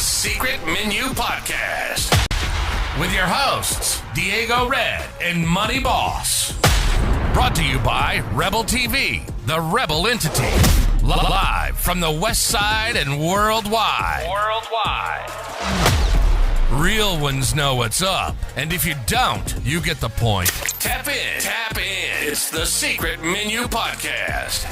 Secret Menu Podcast with your hosts, Diego Red and Money Boss. Brought to you by Rebel TV, the Rebel entity. Live from the West Side and worldwide. Real ones know what's up, and if you don't, you get the point. Tap in. It's the Secret Menu Podcast.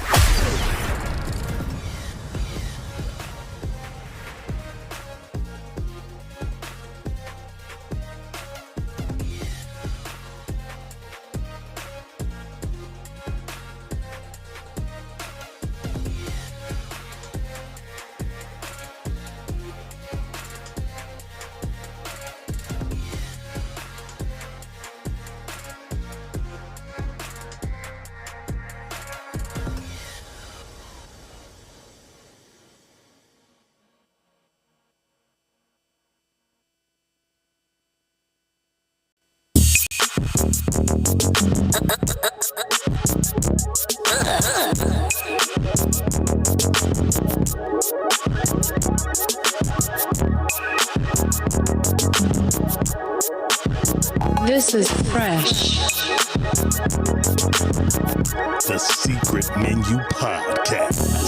This is fresh. The Secret Menu Podcast.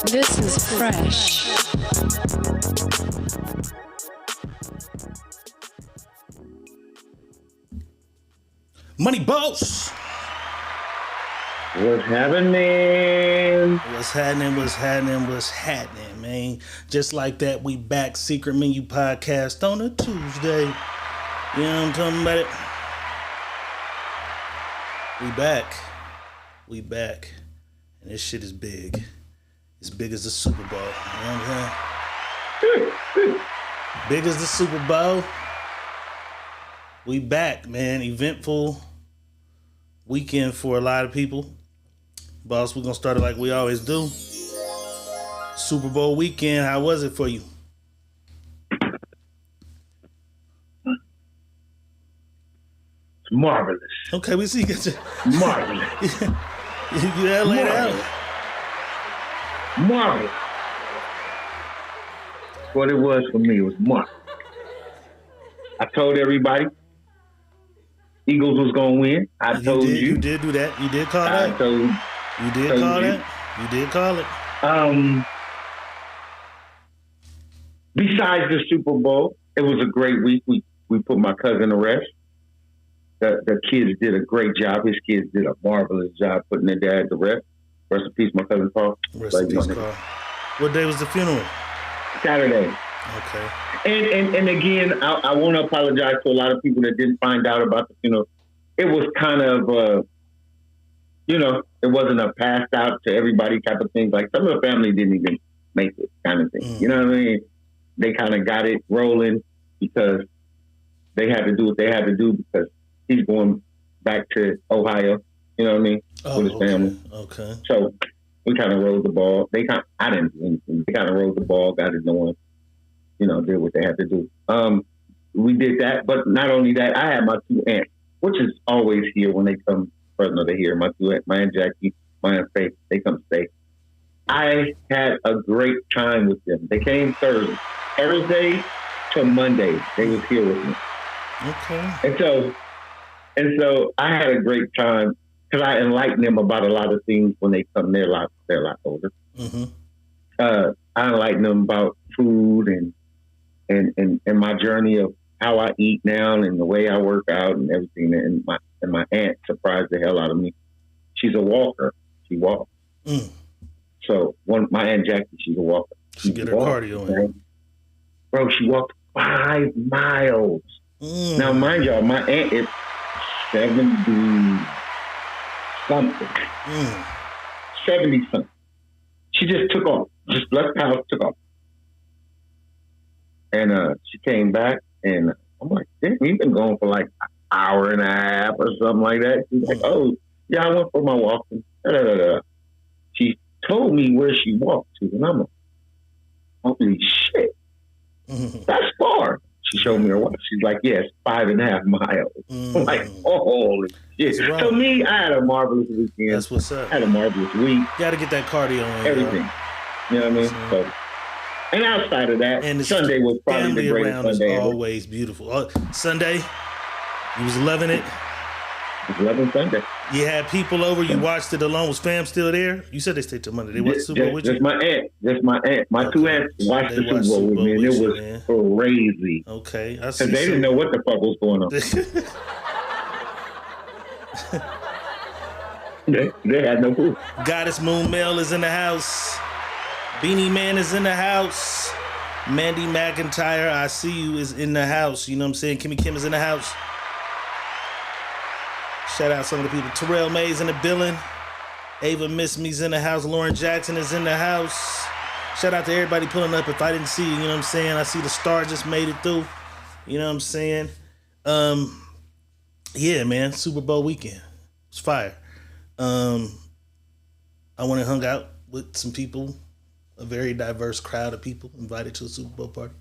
This is fresh. Money Boss. What's happening? What's happening, man? Just like that, we back. Secret Menu Podcast on a Tuesday. You know what I'm talking about? It. We back. And this shit is big. As big as the Super Bowl. You know what I'm saying? Big as the Super Bowl. We back, man. Eventful weekend for a lot of people. Boss, we're going to start it like we always do. Super Bowl weekend, how was it for you? It's marvelous. Okay, we see you get your... Marvelous. You that laid out? Marvelous. What it was for me was marvelous. I told everybody Eagles was going to win. I told you. You did do that. You did call that. You did call it. Besides the Super Bowl, it was a great week. We put my cousin to rest. The kids did a great job. His kids did a marvelous job putting their dad to rest. Rest in peace, my cousin Paul. Rest in peace, Carl. What day was the funeral? Saturday. Okay. And again, I want to apologize to a lot of people that didn't find out about the funeral. It was kind of, it wasn't a passed out to everybody type of thing. Like some of the family didn't even make it kind of thing. Mm. You know what I mean? They kind of got it rolling because they had to do what they had to do because he's going back to Ohio. You know what I mean? With his family. Okay. So we kind of rolled the ball. I didn't do anything. They kind of rolled the ball, got it going. Did what they had to do. We did that, but not only that, I had my two aunts, which is always here when they come further to here. My two aunts, my Aunt Jackie, my Aunt Faith, they come stay. I had a great time with them. They came Thursday to Monday. They was here with me. Okay. And so I had a great time because I enlightened them about a lot of things when they come. They're a lot older. Mm-hmm. I enlightened them about food and my journey of how I eat now and the way I work out and everything. And my aunt surprised the hell out of me. She's a walker. She walks. Mm. So my Aunt Jackie, she's a walker. She get her cardio in. Bro, she walked 5 miles. Mm. Now, mind y'all, my aunt is 70-something. 70-something. She just took off. Just left the house, took off. And she came back, and I'm like, damn, we've been going for like hour and a half or something like that. She's like, oh, yeah, I went for my walk. She told me where she walked to, and I'm like, holy shit, that's far. She showed me her watch. She's like, yes, 5.5 miles. I'm like, holy shit. So me, I had a marvelous weekend. That's what's up. I had a marvelous week. Got to get that cardio in. Everything. You know what I mean? So, and outside of that, and Sunday was probably the greatest Sunday. Always beautiful. Sunday, you was loving it. I was loving Sunday. You had people over. You watched it alone. Was fam still there? You said they stayed till Monday. They watched the Super Bowl with you? Just my aunt. Just my aunt. My two aunts watched the Super Bowl with me, and it was crazy. Okay, I see. Because they didn't know what the fuck was going on. they had no clue. Goddess Moon Mel is in the house. Beanie Man is in the house. Mandy McIntyre, I see you, is in the house. You know what I'm saying? Kimmy Kim is in the house. Shout out some of the people. Terrell May's in the building. Ava Miss Me's in the house. Lauren Jackson is in the house. Shout out to everybody pulling up. If I didn't see you, you know what I'm saying? I see the star just made it through. You know what I'm saying? Yeah, man. Super Bowl weekend. It was fire. I went and hung out with some people. A very diverse crowd of people invited to a Super Bowl party.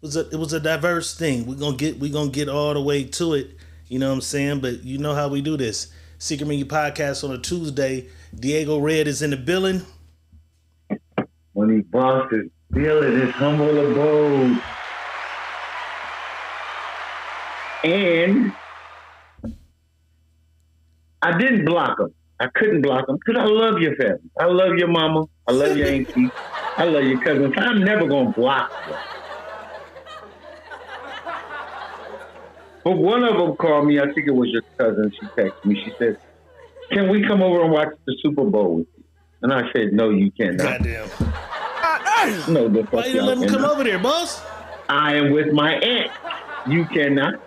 It was a diverse thing. We're gonna get all the way to it. You know what I'm saying? But you know how we do this. Secret Menu Podcast on a Tuesday. Diego Red is in the building. When he boss is building his humble abode. And I didn't block him. I couldn't block him because I love your family. I love your mama. I love your auntie. I love your cousins. I'm never going to block them. But one of them called me. I think it was your cousin. She texted me. She said, can we come over and watch the Super Bowl with you? And I said, no, you cannot. Goddamn. No, the fuck why you let him come over there, boss? I am with my aunt. You cannot.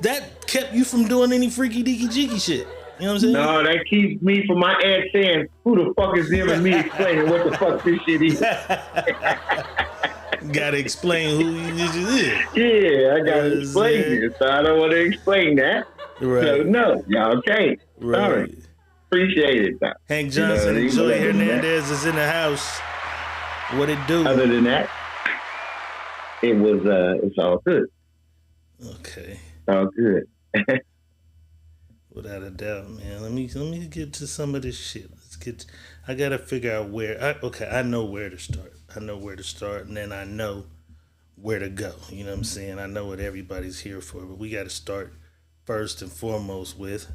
That kept you from doing any freaky deaky jiggy shit. You know what I'm saying? No, that keeps me from my aunt saying, who the fuck is him and me explaining what the fuck this shit is. Gotta explain who you is. Yeah, I gotta explain it. So I don't want to explain that. Right. So no, y'all okay. Right. Sorry. Appreciate it. Though. Hank Johnson and Joey Hernandez is in the house. What it do? Other than that, it was it's all good. Okay. It's all good. Without a doubt, man. Let me get to some of this shit. I gotta figure out where. I know where to start. And then I know where to go. You know what I'm saying? I know what everybody's here for, but we got to start first and foremost with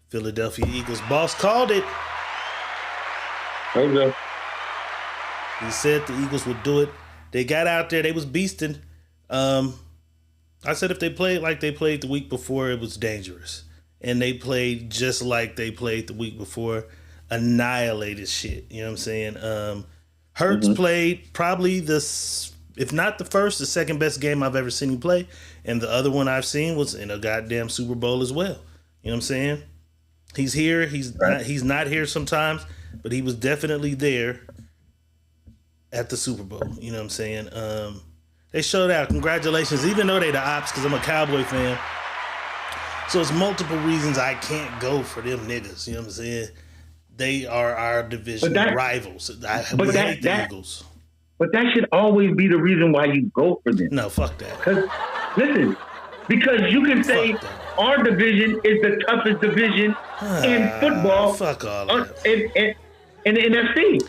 Philadelphia Eagles. Boss called it. Okay. He said the Eagles would do it. They got out there. They was beasting. I said if they played like they played the week before, it was dangerous. And they played just like they played the week before. Annihilated shit. You know what I'm saying? Hurts played probably if not the first, the second best game I've ever seen him play. And the other one I've seen was in a goddamn Super Bowl as well. You know what I'm saying? He's here. He's not here sometimes, but he was definitely there at the Super Bowl. You know what I'm saying? They showed out. Congratulations. Even though they the ops, because I'm a Cowboy fan. So it's multiple reasons I can't go for them niggas. You know what I'm saying? They are our division rivals. We hate the Eagles. But that should always be the reason why you go for them. No, fuck that. Listen, because you can say our division is the toughest division in football. Fuck all that. In the NFC.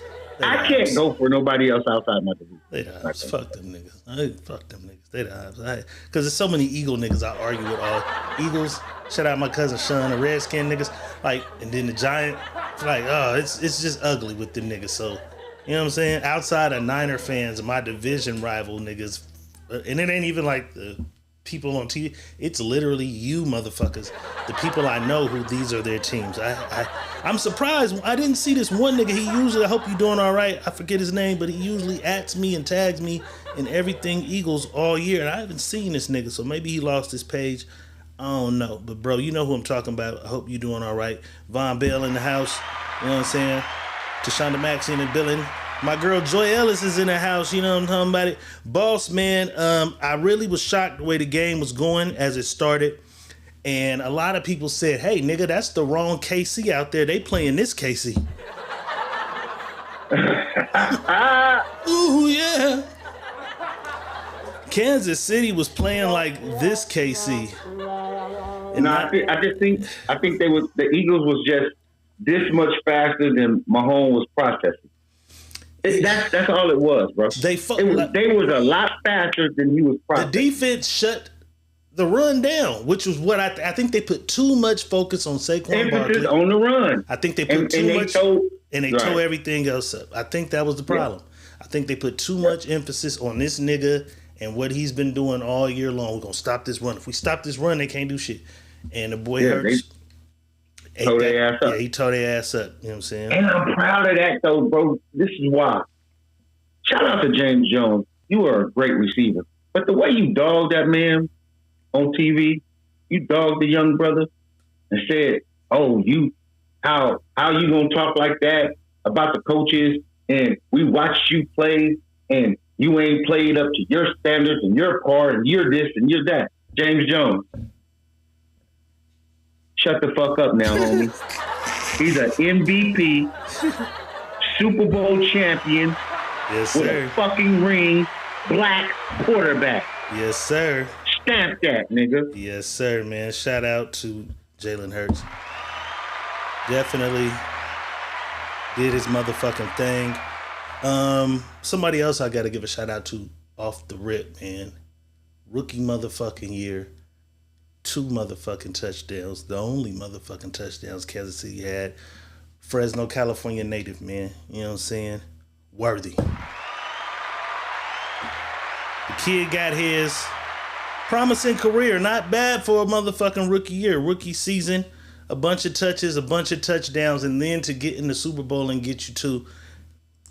I can't go for nobody else outside my division. They the Hives. Fuck them niggas. Fuck them niggas. They the Hives. Because there's so many Eagle niggas I argue with all. Eagles, shout out my cousin Sean, the Redskin niggas. Like, and then the Giant. Like, it's just ugly with them niggas. So, you know what I'm saying? Outside of Niner fans, my division rival niggas, and it ain't even like the people on TV. It's literally you motherfuckers. The people I know who these are their teams. I'm surprised. I didn't see this one nigga. He usually, I hope you doing all right. I forget his name, but he usually ats me and tags me in everything Eagles all year. And I haven't seen this nigga, so maybe he lost his page. I don't know. But bro, you know who I'm talking about. I hope you doing all right. Von Bell in the house. You know what I'm saying? Tashonda Maxey in the building. My girl Joy Ellis is in the house. You know what I'm talking about? Boss, man, I really was shocked the way the game was going as it started. And a lot of people said, hey, nigga, that's the wrong KC out there. They playing this KC. Ooh, yeah. Kansas City was playing like this KC. And No, I think the Eagles was just this much faster than Mahomes was processing. That's all it was, bro. They was a lot faster than he was processing. The defense shut the run down, which was what I think they put too much focus on Saquon Barkley. On the run. I think they put too much, and they tore everything else up. I think that was the problem. Yeah. I think they put too much emphasis on this nigga and what he's been doing all year long. We're gonna stop this run. If we stop this run, they can't do shit. And the boy Hurts. They tore their ass up. Yeah, he tore their ass up. You know what I'm saying? And I'm proud of that, though, bro. This is why. Shout out to James Jones. You are a great receiver. But the way you dogged that man on TV, you dogged the young brother and said, "Oh, how you gonna talk like that about the coaches? And we watched you play, and you ain't played up to your standards and your part, and you're this and you're that." James Jones, shut the fuck up now, homie. He's an MVP, Super Bowl champion, yes, with sir. a fucking ring, black quarterback. Yes, sir. Stamp that, nigga. Yes, sir, man. Shout out to Jalen Hurts. Definitely did his motherfucking thing. Somebody else I got to give a shout out to off the rip, man. Rookie motherfucking year. 2 motherfucking touchdowns. The only motherfucking touchdowns Kansas City had. Fresno, California native, man. You know what I'm saying? Worthy. The kid got his promising career. Not bad for a motherfucking rookie year. Rookie season. A bunch of touches, a bunch of touchdowns, and then to get in the Super Bowl and get you to.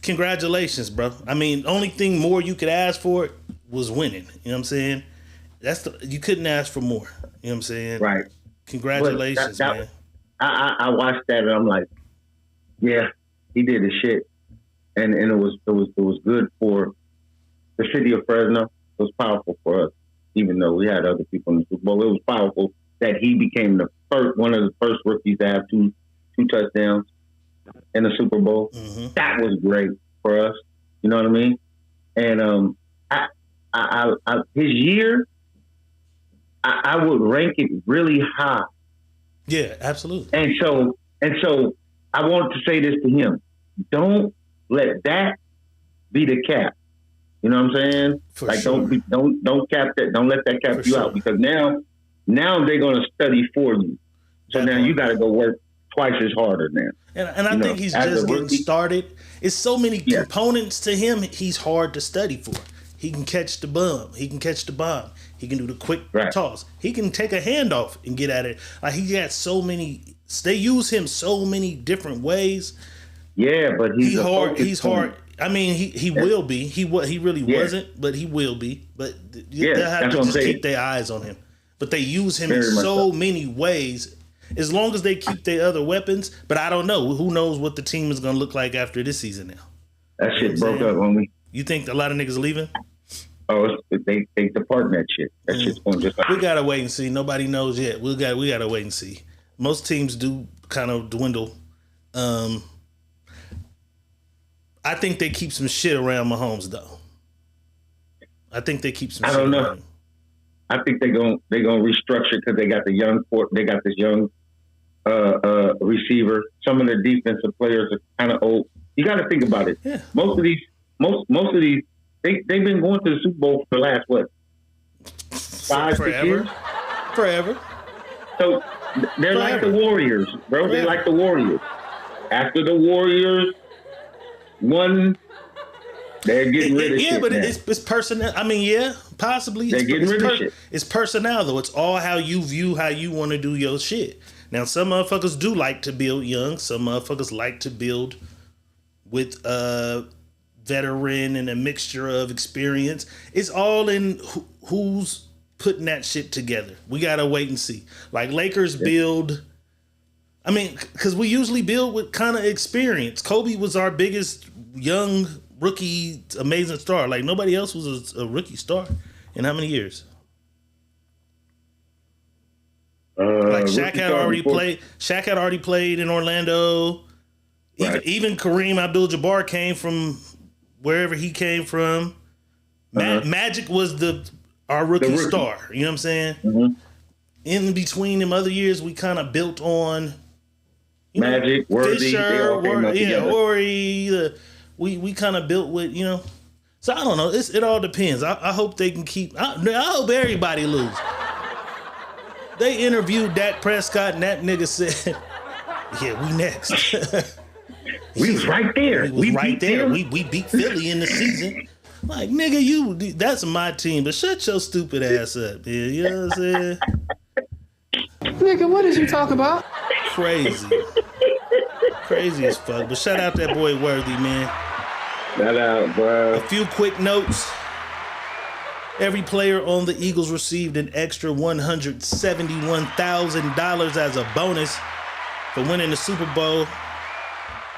Congratulations, bro. I mean, only thing more you could ask for was winning. You know what I'm saying? You couldn't ask for more. You know what I'm saying? Right. Congratulations, man. I watched that and I'm like, yeah, he did his shit, and it was good for the city of Fresno. It was powerful for us, even though we had other people in the Super Bowl. It was powerful that he became one of the first rookies to have two touchdowns in the Super Bowl. Mm-hmm. That was great for us. You know what I mean? And his year, I would rank it really high. Yeah, absolutely. And so I wanted to say this to him: don't let that be the cap. You know what I'm saying? For sure. Don't cap that. Don't let that cap you out, because now they're going to study for you. So now you got to go work twice as harder now. And I think he's just getting started. It's so many components to him. He's hard to study for. He can catch the bomb. He can catch the bomb. He can do the quick toss. He can take a handoff and get at it. Like, he got so many. They use him so many different ways. Yeah, but he's hard. He's hard. I mean, he will be. He really wasn't, but he will be. But they'll have to just keep their eyes on him. But they use him in so many ways. As long as they keep their other weapons. But I don't know. Who knows what the team is going to look like after this season now? That shit broke up on me. You think a lot of niggas leaving? Oh, they departing that shit. That shit's going just like we gotta wait and see. Nobody knows yet. We gotta wait and see. Most teams do kind of dwindle. I think they keep some shit around Mahomes though. I think they keep some. I don't know. I think they're gonna restructure because they got this young receiver. Some of their defensive players are kind of old. You got to think about it. Yeah. Most of these. They've been going to the Super Bowl for the last, 5, 6 years? Forever. So they're like the Warriors, bro. They're like the Warriors. After the Warriors won, they're getting rid of shit. Yeah, but it's personnel. I mean, yeah, possibly. They're getting rid of shit. It's personnel, though. It's all how you view how you want to do your shit. Now, some motherfuckers do like to build young. Some motherfuckers like to build with veteran and a mixture of experience. It's all in who's putting that shit together. We gotta wait and see. Like Lakers build. I mean, because we usually build with kind of experience. Kobe was our biggest young rookie, amazing star. Like nobody else was a rookie star in how many years? Like Shaq had already played. Shaq had already played in Orlando. Right. Even Kareem Abdul-Jabbar came from wherever he came from. Magic was our rookie star. You know what I'm saying? Mm-hmm. In between them other years, we kind of built on Magic, Worthy, Fisher, Horry. We kind of built with So I don't know. It all depends. I hope they can keep. I hope everybody lose. They interviewed Dak Prescott, and that nigga said, "Yeah, we next." We was right there. We was right there. We beat Philly in the season. Like, nigga, that's my team, but shut your stupid ass up, man. You know what I'm saying? Nigga, what did you talk about? Crazy. Crazy as fuck. But shout out that boy Worthy, man. Shout out, bro. A few quick notes. Every player on the Eagles received an extra $171,000 as a bonus for winning the Super Bowl.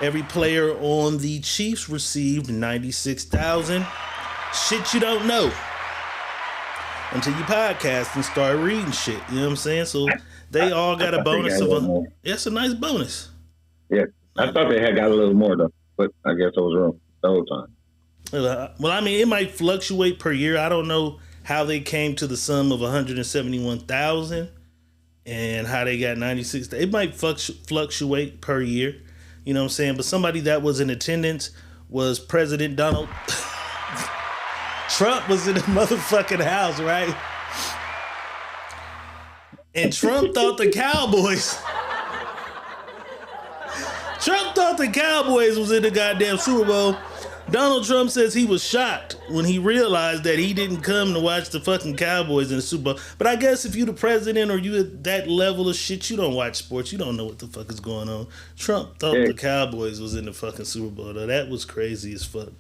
Every player on the Chiefs received $96,000. Shit you don't know until you podcast and start reading shit. You know what I'm saying? So they all got a bonus of it's a nice bonus. Yeah, I thought they had got a little more though, but I guess I was wrong the whole time. Well, I mean, it might fluctuate per year. I don't know how they came to the sum of $171,000 and how they got 96. It might fluctuate per year. You know what I'm saying? But somebody that was in attendance was President Donald Trump was in the motherfucking house, right? And Trump thought the Cowboys was in the goddamn Super Bowl. Donald Trump says he was shocked when he realized that he didn't come to watch the fucking Cowboys in the Super Bowl. But I guess if you the president or you at that level of shit, you don't watch sports. You don't know what the fuck is going on. Trump thought the Cowboys was in the fucking Super Bowl. Though. That was crazy as fuck.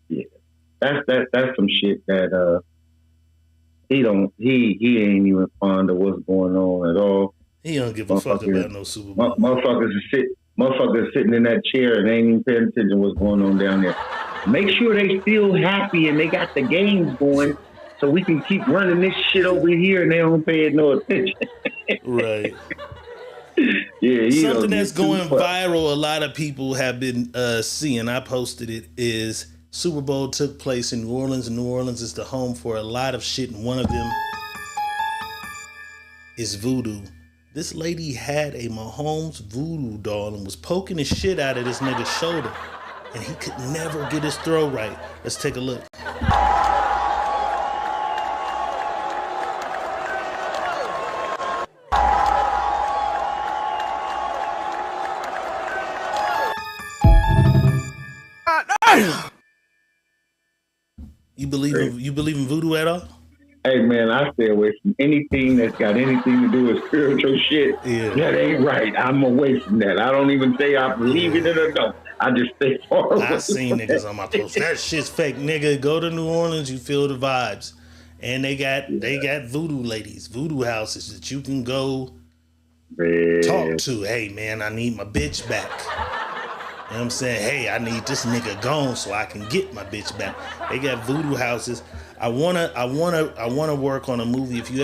Yeah, that's some shit that he ain't even fond of what's going on at all. He don't give a fuck about no Super Bowl. Motherfuckers sitting in that chair and they ain't even paying attention to what's going on down there. Make sure they feel happy and they got the games going so we can keep running this shit over here and they don't pay no attention. Right. Yeah. Something that's going viral, a lot of people have been seeing, I posted it, is Super Bowl took place in New Orleans, and New Orleans is the home for a lot of shit, and one of them is voodoo. This lady had a Mahomes voodoo doll and was poking the shit out of this nigga's shoulder. And he could never get his throw right. Let's take a look. You believe in voodoo at all? Hey man, I stay away from anything that's got anything to do with spiritual shit. Yeah. That ain't right. I'm away from that. I don't even say I believe in it or don't. I just stay far away. I seen niggas on my post. That shit's fake, nigga. Go to New Orleans, you feel the vibes. And they got voodoo ladies, voodoo houses that you can go talk to. Hey man, I need my bitch back. You know what I'm saying? Hey, I need this nigga gone so I can get my bitch back. They got voodoo houses. I wanna work on a movie. If you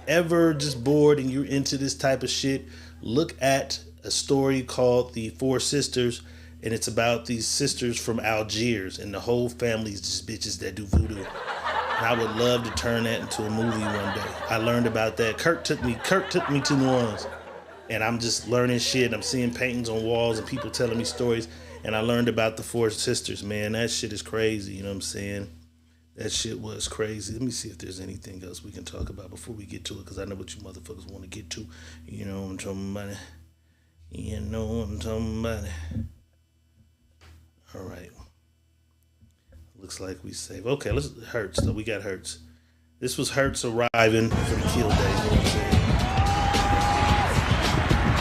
ever just bored and you're into this type of shit, look at a story called The Four Sisters, and it's about these sisters from Algiers, and the whole family's just bitches that do voodoo. And I would love to turn that into a movie one day. I learned about that. Kirk took me to New Orleans, and I'm just learning shit. I'm seeing paintings on walls and people telling me stories, and I learned about the Four Sisters. Man, that shit is crazy. You know what I'm saying? That shit was crazy. Let me see if there's anything else we can talk about before we get to it, because I know what you motherfuckers want to get to. You know what I'm talking about. You know what I'm talking about. All right. Looks like we saved. Okay, let's Hurts though. We got Hurts. This was Hurts arriving for the kill day. You know what I'm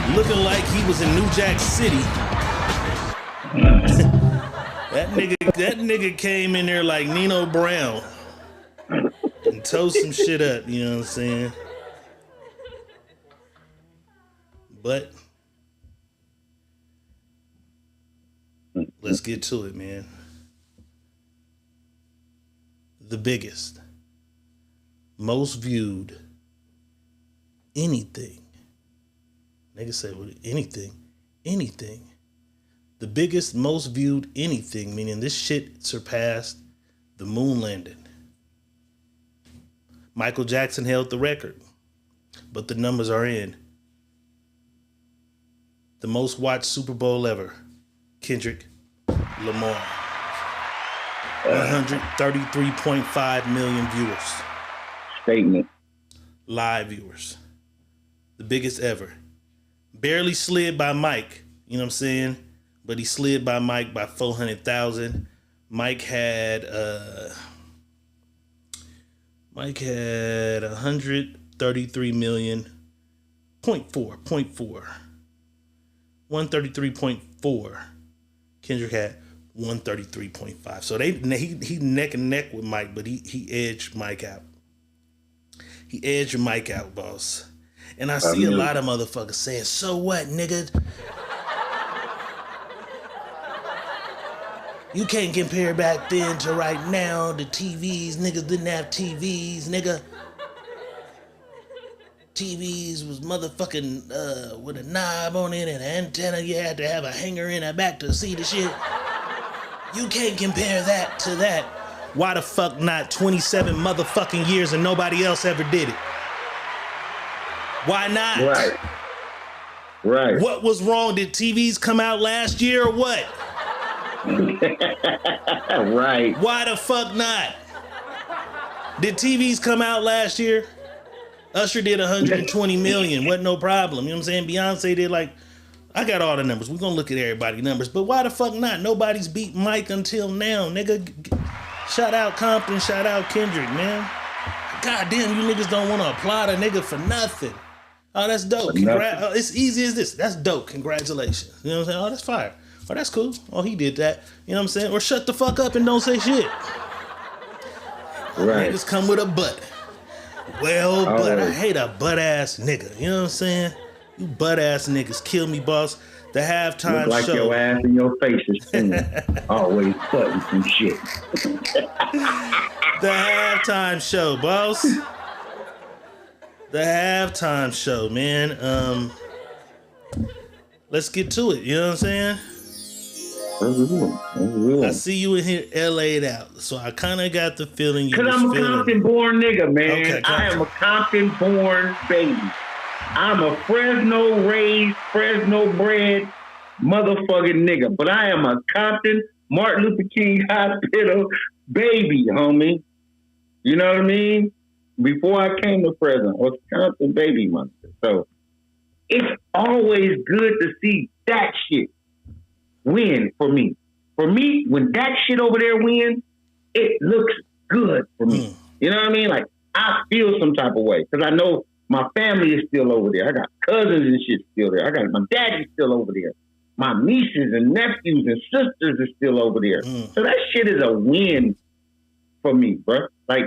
saying? Looking like he was in New Jack City. That nigga came in there like Nino Brown and tore some shit up, you know what I'm saying? But let's get to it, man. The biggest, most viewed anything. Niggas say, well, anything. The biggest, most viewed anything, meaning this shit surpassed the moon landing. Michael Jackson held the record, but the numbers are in. The most watched Super Bowl ever, Kendrick Lamar. 133.5 million viewers. Statement. Live viewers. The biggest ever. Barely slid by Mike, you know what I'm saying? But he slid by Mike by 400,000. Mike had 133 million. 0.4. 133.4. Kendrick had 133.5. So he neck and neck with Mike, but he edged Mike out. He edged Mike out, boss. And I see a lot of motherfuckers saying, so what, nigga? You can't compare back then to right now. The TVs, niggas didn't have TVs, nigga. TVs was motherfucking with a knob on it and an antenna. You had to have a hanger in the back to see the shit. You can't compare that to that. Why the fuck not? 27 motherfucking years and nobody else ever did it. Why not? Right. What was wrong? Did TVs come out last year or what? Right. Why the fuck not? Did TVs come out last year? Usher did 120 million. Wasn't no problem. You know what I'm saying? Beyonce did I got all the numbers. We're going to look at everybody's numbers. But why the fuck not? Nobody's beat Mike until now, nigga. Shout out Compton. Shout out Kendrick, man. God damn, you niggas don't want to applaud a nigga for nothing. Oh, that's dope. It's easy as this. That's dope. Congratulations. You know what I'm saying? Oh, that's fire. Oh, that's cool. Oh, he did that. You know what I'm saying? Or shut the fuck up and don't say shit. Right. Niggas come with a butt. Well, but I hate a butt-ass nigga. You know what I'm saying? You butt-ass niggas kill me, boss. The halftime look like show. Your ass and your face is always butting some shit. The halftime show, boss. The halftime show, man. Let's get to it. You know what I'm saying? I see you in here LA'd out, so I kind of got the feeling you. Because I'm a Compton-born nigga, man. Okay, I am a Compton-born baby. I'm a Fresno-raised, Fresno-bred motherfucking nigga. But I am a Compton, Martin Luther King Hospital baby, homie. You know what I mean? Before I came to Fresno, I was a Compton baby monster. So it's always good to see that shit win for me. For me, when that shit over there wins, it looks good for me. You know what I mean? Like, I feel some type of way because I know my family is still over there. I got cousins and shit still there. I got my daddy's still over there. My nieces and nephews and sisters are still over there. So that shit is a win for me, bro. Like,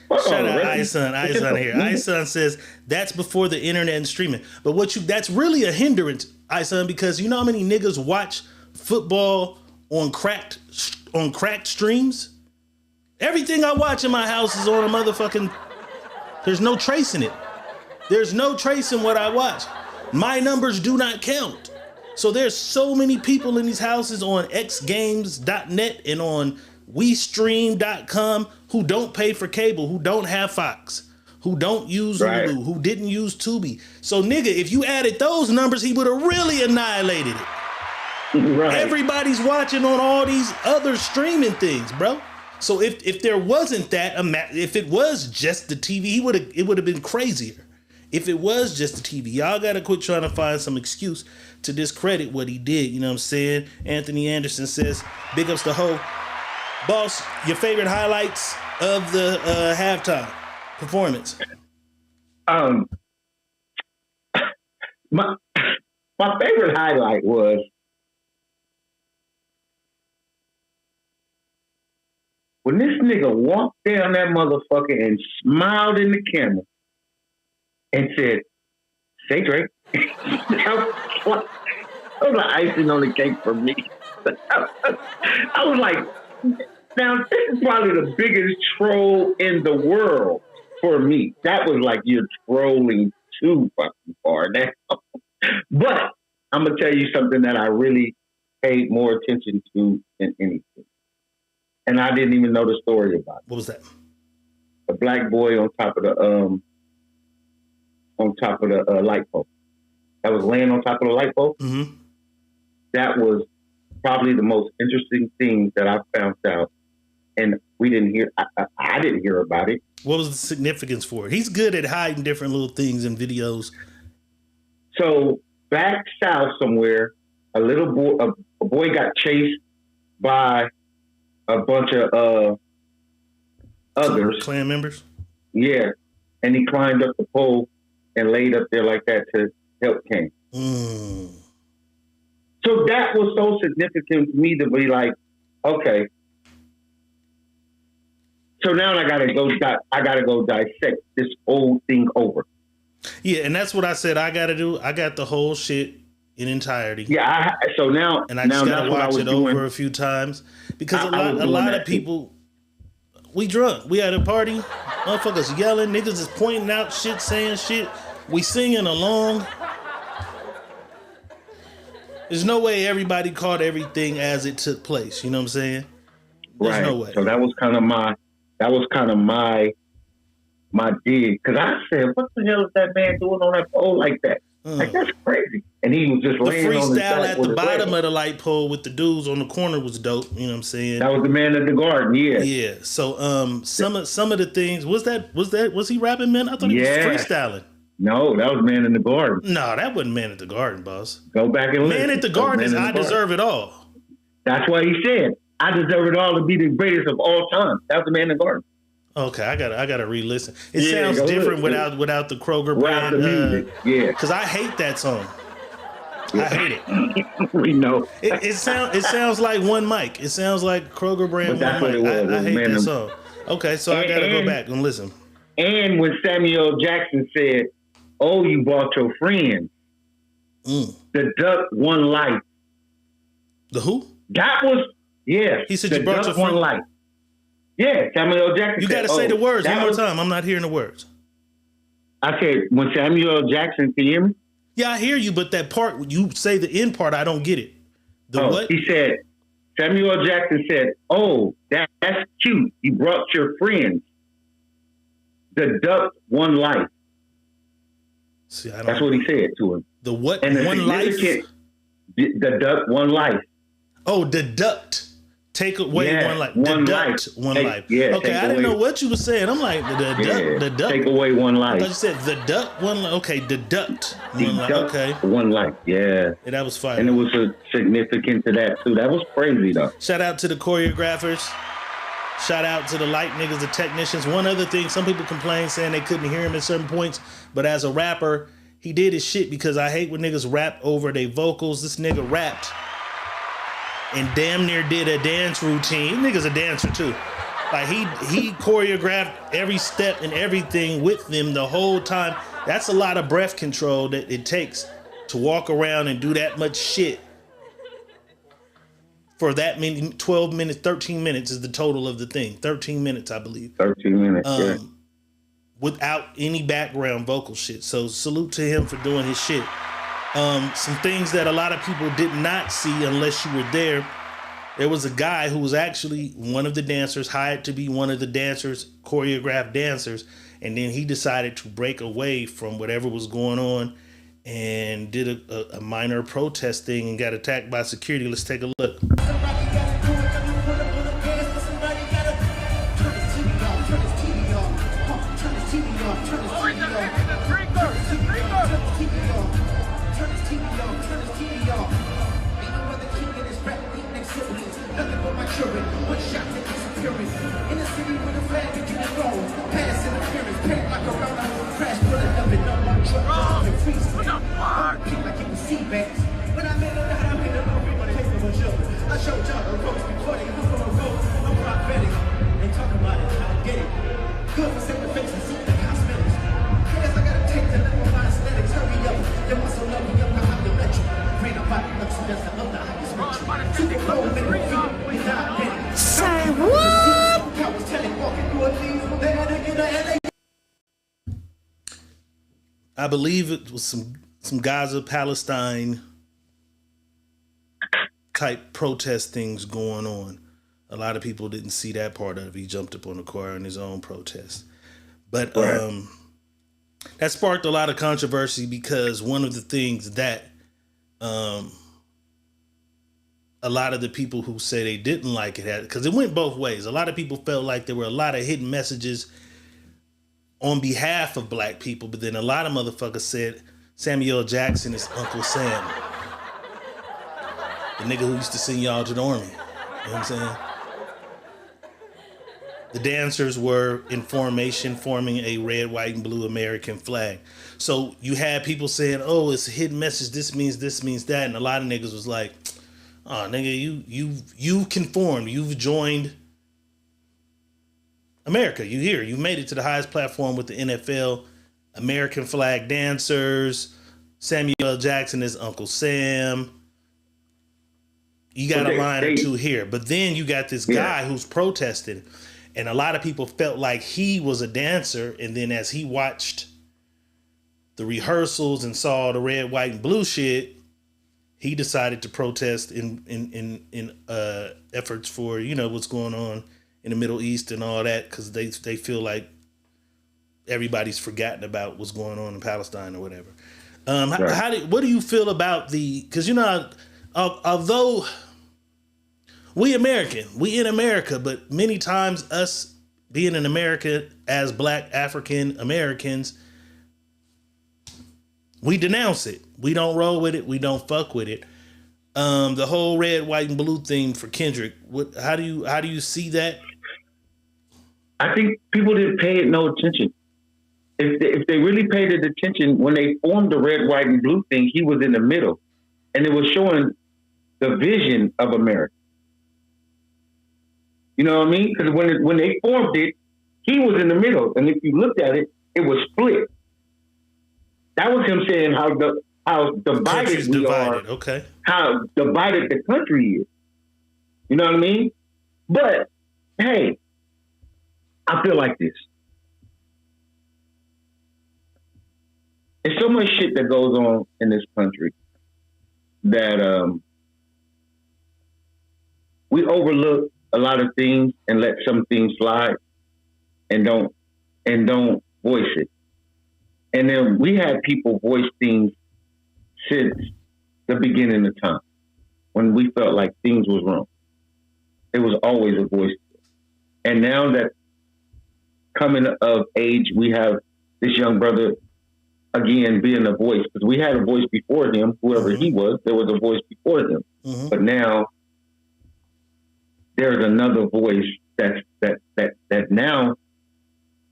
shout out iSun here. iSun says that's before the internet and streaming. But that's really a hindrance, iSun, because you know how many niggas watch football on cracked streams? Everything I watch in my house is on a motherfucking. There's no tracing it. There's no tracing what I watch. My numbers do not count. So there's so many people in these houses on xgames.net and on WeStream.com who don't pay for cable, who don't have Fox, who don't use Hulu, who didn't use Tubi. So nigga, if you added those numbers, he would have really annihilated it. Right. Everybody's watching on all these other streaming things, bro. So if there wasn't that, if it was just the TV, it would have been crazier. If it was just the TV, y'all gotta quit trying to find some excuse to discredit what he did. You know what I'm saying? Anthony Anderson says, big ups to Ho. Boss, your favorite highlights of the halftime performance? My favorite highlight was when this nigga walked down that motherfucker and smiled in the camera and said, "Say Drake." That was like icing on the cake for me. I was like, now this is probably the biggest troll in the world for me. That was like, you're trolling too fucking far now. But I'm gonna tell you something that I really paid more attention to than anything, and I didn't even know the story about it. What was that? The black boy on top of the light pole that was laying on top of the light pole. Mm-hmm. That was probably the most interesting thing that I found out, and we didn't hear. I didn't hear about it. What was the significance for it? He's good at hiding different little things in videos. So back south somewhere, a boy got chased by a bunch of others, Clan members. Yeah, and he climbed up the pole and laid up there like that to help King. So that was so significant to me to be like, okay. So now I gotta go dissect this whole thing over. Yeah, and that's what I said I gotta do. I got the whole shit in entirety. Yeah, so now and I just gotta watch it over a few times because a lot of people. We drunk. We at a party. Motherfuckers yelling. Niggas is pointing out shit, saying shit. We singing along. There's no way everybody caught everything as it took place. You know what I'm saying? There's no way. So that was kind of my dig. Because I said, what the hell is that man doing on that pole like that? Like, that's crazy. And he was just laying on his back. The freestyle at the bottom of the light pole with the dudes on the corner was dope. You know what I'm saying? That was the man at the garden, yeah. Yeah. So some of the things, was he rapping, man? I thought he was freestyling. No, that was Man in the Garden. No, that wasn't Man at the Garden, boss. Go back and listen. Man at the Garden is I Deserve It All. That's what he said. I deserve it all to be the greatest of all time. That was the Man in the Garden. Okay, I gotta re-listen. It sounds different without the Kroger brand. The music. Yeah. Because I hate that song. I hate it. We know. It sounds like One Mic. It sounds like Kroger brand One Mic. I hate that song. Okay, so I gotta go back and listen. And when Samuel Jackson said, "Oh, you brought your friends," the duck won life. The who? That was He said you brought your friends. Life. Yeah, Samuel Jackson. You got to say the words one more time. I'm not hearing the words. I said, when Samuel Jackson, can you hear me? Yeah, I hear you, but that part, you say the end part, I don't get it. What? He said, Samuel Jackson said, "Oh, that's cute. You brought your friends. The duck won life." See, that's what he said to him. The what? And one life? The duck won life. Oh, deduct. Take away one life. Deduct one life. Yeah, okay, I didn't know what you were saying. I'm like, the duck. Take away one life. I you said the duck, one life. Okay, deduct one life. Okay. One life, yeah. That was fire. And it was significant to that, too. That was crazy, though. Shout out to the choreographers. Shout out to the light niggas, the technicians. One other thing, some people complain saying they couldn't hear him at certain points, but as a rapper, he did his shit because I hate when niggas rap over their vocals. This nigga rapped and damn near did a dance routine. Nigga's a dancer too. Like he choreographed every step and everything with them the whole time. That's a lot of breath control that it takes to walk around and do that much shit for that many 12 minutes, 13 minutes is the total of the thing. 13 minutes, I believe. 13 minutes, yeah. Without any background vocal shit. So salute to him for doing his shit. Some things that a lot of people did not see unless you were there. There was a guy who was actually one of the dancers, hired to be one of the dancers, choreographed dancers, and then he decided to break away from whatever was going on and did a minor protest thing and got attacked by security. Let's take a look. I believe it was some Gaza, Palestine type protest things going on. A lot of people didn't see that part of it. He jumped up on the choir in his own protest. But that sparked a lot of controversy because one of the things that a lot of the people who say they didn't like it had, because it went both ways. A lot of people felt like there were a lot of hidden messages on behalf of black people, but then a lot of motherfuckers said Samuel Jackson is Uncle Sam. The nigga who used to sing y'all to the army. You know what I'm saying? The dancers were in formation, forming a red, white, and blue American flag. So you had people saying, oh, it's a hidden message, this means that, and a lot of niggas was like, oh, nigga, you've conformed, you've joined America. You here, you made it to the highest platform with the NFL, American flag dancers, Samuel L. Jackson is Uncle Sam. You got a line or two here. But then you got this guy who's protested, and a lot of people felt like he was a dancer, and then as he watched the rehearsals and saw the red, white, and blue shit, he decided to protest in efforts for, you know, what's going on in the Middle East and all that, because they feel like everybody's forgotten about what's going on in Palestine or whatever. What do you feel about because, you know, although we in America, but many times us being in America as black African Americans, we denounce it. We don't roll with it. We don't fuck with it. The whole red, white, and blue thing for Kendrick. How do you see that? I think people didn't pay it no attention. If they really paid it attention when they formed the red, white, and blue thing, he was in the middle, and it was showing the vision of America. You know what I mean? Because when they formed it, he was in the middle, and if you looked at it, it was split. That was him saying how divided we are. Okay. How divided the country is. You know what I mean? But hey, I feel like this. There's so much shit that goes on in this country that we overlook a lot of things and let some things slide and don't voice it. And then we had people voice things since the beginning of time when we felt like things was wrong. It was always a voice. And now that coming of age, we have this young brother again being a voice, because we had a voice before him, whoever he was, there was a voice before him. Mm-hmm. But now there's another voice that now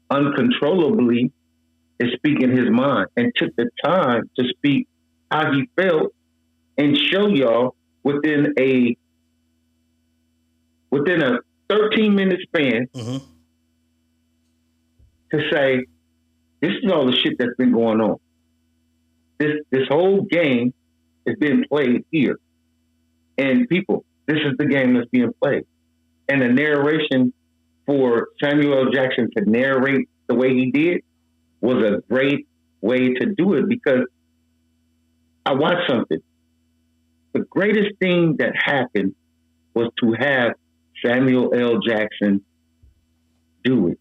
uncontrollably is speaking his mind and took the time to speak how he felt and show y'all within a 13-minute span to say, this is all the shit that's been going on. This whole game is being played here. And people, this is the game that's being played. And the narration for Samuel L. Jackson to narrate the way he did was a great way to do it, because I watched something. The greatest thing that happened was to have Samuel L. Jackson do it.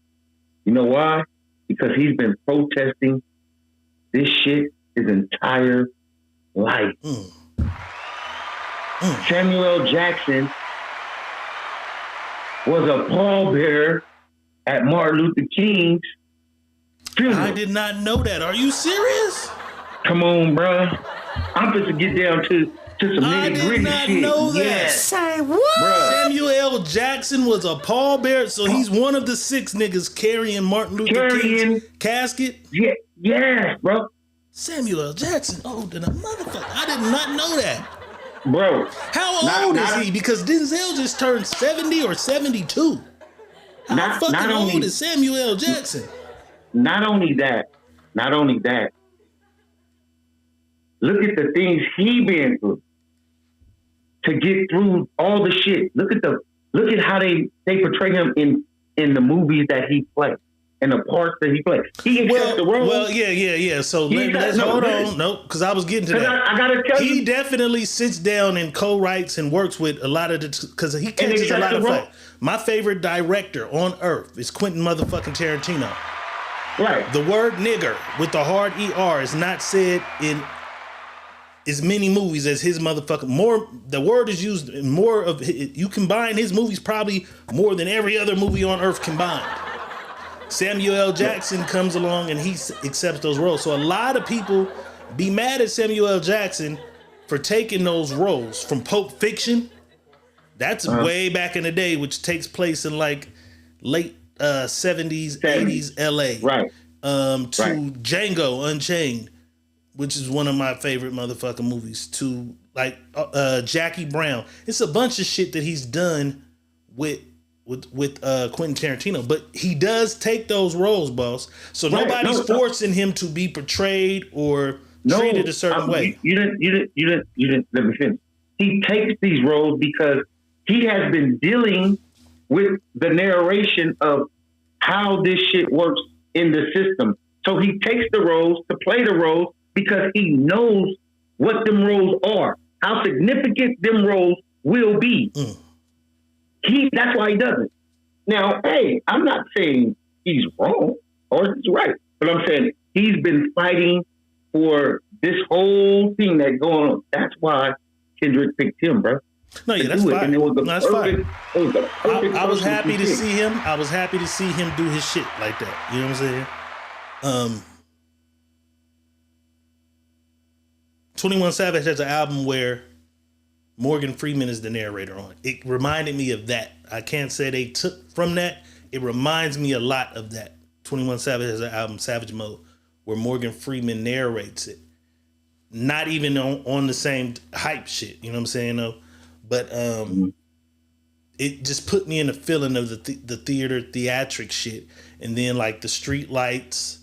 You know why? Because he's been protesting this shit his entire life. Samuel L. Jackson was a pallbearer at Martin Luther King's funeral. I did not know that. Are you serious? Come on, bro. I'm supposed to get down to some nitty gritty shit. I did not know that. Yes. Say what? Bruh. Samuel L. Jackson was a pallbearer, so he's one of the 6 niggas carrying Martin Luther King's casket? Yeah, yes, bro. Samuel L. Jackson, than a motherfucker. I did not know that. Bro. How old is he? Because Denzel just turned 70 or 72. How fucking old is Samuel L. Jackson? Not only that. Look at the things he been through to get through all the shit. Look at how they portray him in the movies that he played. and the parts that he played. He accepts the role. Well, yeah. So let's hold on. No, because I was getting to that. I gotta tell you, he definitely sits down and co-writes and works with a lot of the, because he catches a lot of flack. My favorite director on earth is Quentin motherfucking Tarantino. Right. The word nigger with the hard ER is not said in as many movies as his motherfucking more. The word is used in more of, you combine his movies probably more than every other movie on earth combined. Samuel L. Jackson comes along and he accepts those roles. So a lot of people be mad at Samuel L. Jackson for taking those roles from Pulp Fiction. That's way back in the day, which takes place in like late 70s, 80s LA. Right. To Django Unchained, which is one of my favorite motherfucking movies. To like Jackie Brown. It's a bunch of shit that he's done with Quentin Tarantino, but he does take those roles, boss. So nobody's forcing him to be portrayed or treated a certain way. You didn't let me finish. He takes these roles because he has been dealing with the narration of how this shit works in the system. So he takes the roles to play the roles because he knows what them roles are, how significant them roles will be. That's why he does it. Now, hey, I'm not saying he's wrong or he's right, but I'm saying he's been fighting for this whole thing that's going on. That's why Kendrick picked him, bro. No, yeah, that's fine. That's fine. I was happy to see him. I was happy to see him do his shit like that. You know what I'm saying? 21 Savage has an album where Morgan Freeman is the narrator on it. It reminded me of that. I can't say they took from that. It reminds me a lot of that. 21 Savage has an album, Savage Mode, where Morgan Freeman narrates it. Not even on the same hype shit, you know what I'm saying, though? But it just put me in the feeling of the theatric shit. And then like the street lights,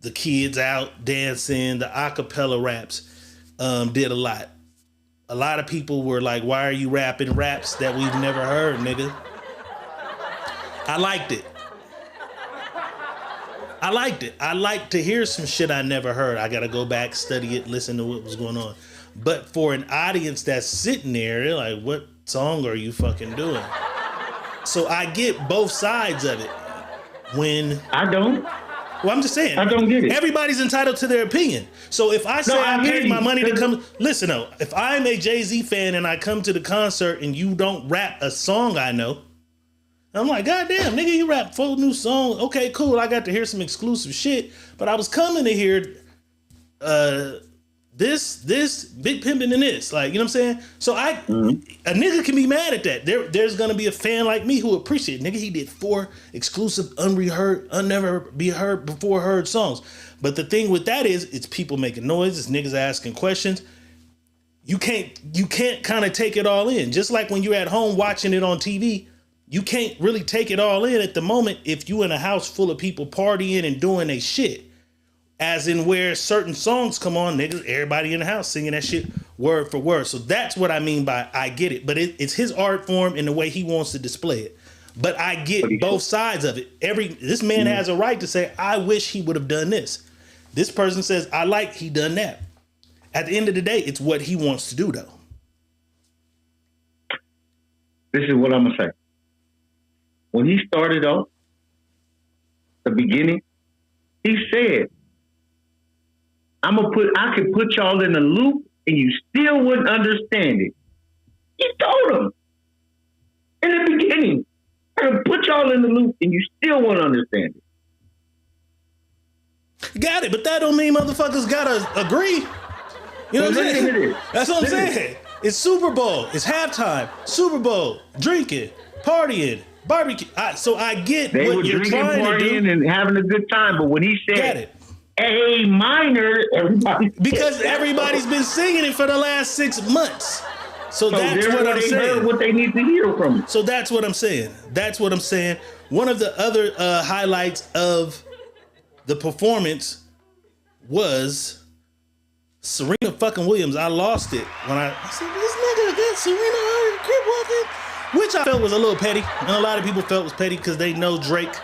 the kids out dancing, the acapella raps did a lot. A lot of people were like, why are you rapping raps that we've never heard, nigga? I liked it. I like to hear some shit I never heard. I got to go back, study it, listen to what was going on. But for an audience that's sitting there, they're like, what song are you fucking doing? So I get both sides of it. When I don't. Well, I'm just saying. I don't get it. Everybody's entitled to their opinion. So if I say I paid my money to come, listen though, if I'm a Jay-Z fan and I come to the concert and you don't rap a song I know, I'm like, God damn, nigga, you rap 4 new songs. Okay, cool. I got to hear some exclusive shit, but I was coming to hear this Big Pimpin' and this, like, you know what I'm saying? So a nigga can be mad at that. There's gonna be a fan like me who appreciate it. Nigga, he did 4 exclusive, never be heard before heard songs. But the thing with that is, it's people making noise, it's niggas asking questions. You can't kind of take it all in. Just like when you're at home watching it on TV, you can't really take it all in at the moment if you in a house full of people partying and doing their shit. As in where certain songs come on, niggas, everybody in the house singing that shit word for word. So that's what I mean by I get it. But it's his art form and the way he wants to display it. But I get both sides of it. This man has a right to say, I wish he would have done this. This person says, I like he done that. At the end of the day, it's what he wants to do, though. This is what I'm going to say. When he started off, the beginning, he said, I could put y'all in a loop and you still wouldn't understand it. He told them in the beginning, I could put y'all in the loop and you still won't understand it. Got it, but that don't mean motherfuckers gotta agree. You know what I'm saying? That's what I'm saying. It's Super Bowl. It's halftime. Super Bowl. Drinking. Partying. Barbecue. So I get they what were you're drinking, trying to do. partying, and having a good time. But when he said A minor, because everybody's been singing it for the last 6 months. So that's what I'm saying. Heard what they need to hear from it. So that's what I'm saying. One of the other highlights of the performance was Serena fucking Williams. I lost it when I said, this nigga against Serena crib walking, which I felt was a little petty. And a lot of people felt was petty because they know Drake.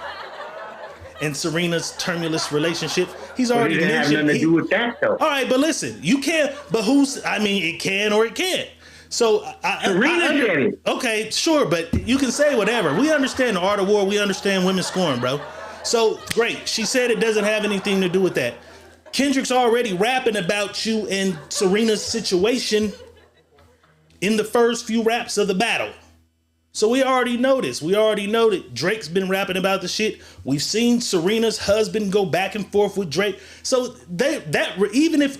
and Serena's tumultuous relationship. He's already didn't have mentioned. nothing to do with that, though. All right, but listen, you can't. But it can or it can't. So Serena said it. Okay, sure, but you can say whatever. We understand the art of war. We understand women scoring, bro. So great. She said it doesn't have anything to do with that. Kendrick's already rapping about you and Serena's situation in the first few raps of the battle. So we already know this. We already know that Drake's been rapping about the shit. We've seen Serena's husband go back and forth with Drake. So even if,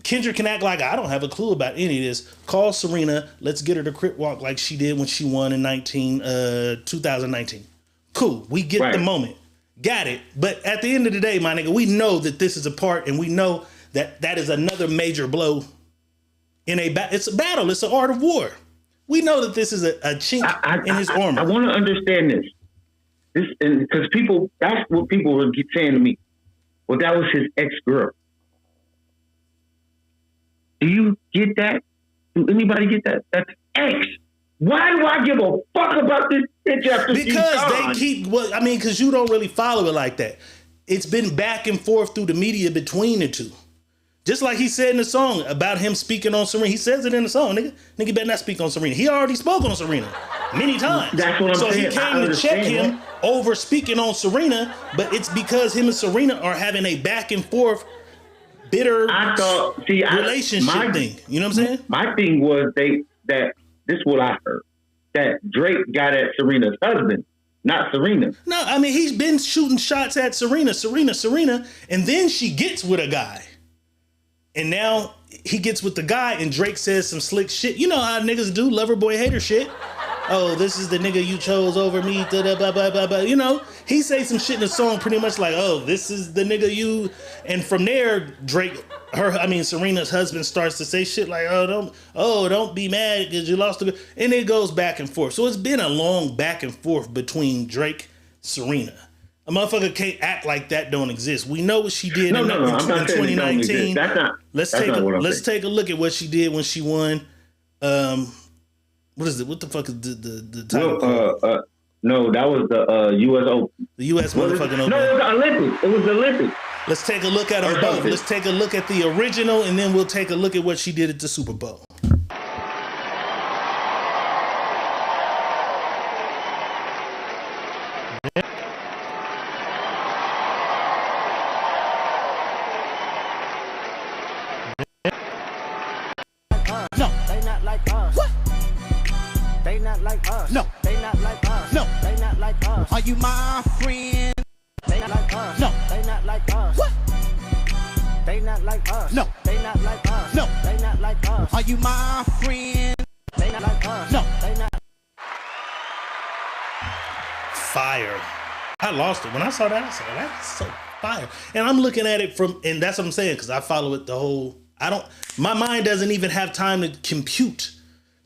Kendrick can act like I don't have a clue about any of this. Call Serena. Let's get her to crip walk like she did when she won in 2019. Cool. We get the moment. Got it. But at the end of the day, my nigga, we know that this is a part, and we know that that is another major blow in a battle. It's a battle. It's an art of war. We know that this is a chink in his armor. I want to understand this. Because that's what people were saying to me. Well, that was his ex-girl. Do you get that? Do anybody get that? That's ex. Why do I give a fuck about this bitch after she's gone? They keep, because you don't really follow it like that. It's been back and forth through the media between the two. Just like he said in the song about him speaking on Serena. He says it in the song, nigga. Nigga better not speak on Serena. He already spoke on Serena many times. That's what I'm saying. So he came to check him over speaking on Serena, but it's because him and Serena are having a back and forth bitter relationship thing. You know what I'm saying? My thing was this is what I heard. That Drake got at Serena's husband, not Serena. No, I mean, he's been shooting shots at Serena, and then she gets with a guy. And now he gets with the guy and Drake says some slick shit. You know how niggas do, lover boy hater shit. Oh, this is the nigga you chose over me. Da, blah, blah, blah, blah. You know, he says some shit in the song pretty much like, oh, this is the nigga you. And from there, Serena's husband starts to say shit like, don't be mad because you lost the. And it goes back and forth. So it's been a long back and forth between Drake, Serena. A motherfucker can't act like that don't exist. We know what she did in 2019. Let's take a look at what she did when she won. What is it? What the fuck is the title? No, that was the U.S. Open. The U.S. motherfucking Open. No, it was the Olympics. It was the Olympics. Let's take a look at them both. Let's take a look at the original, and then we'll take a look at what she did at the Super Bowl. No, they not like us. No, they not like us. Are you my friend? They not like us. No, they not like us. What? They not like us. No, they not like us. No, they not like us. Are you my friend? They not like us. No, they not. Fire. I lost it when I saw that. I said, "That's so fire." And I'm looking at it and that's what I'm saying because I follow it the whole. My mind doesn't even have time to compute.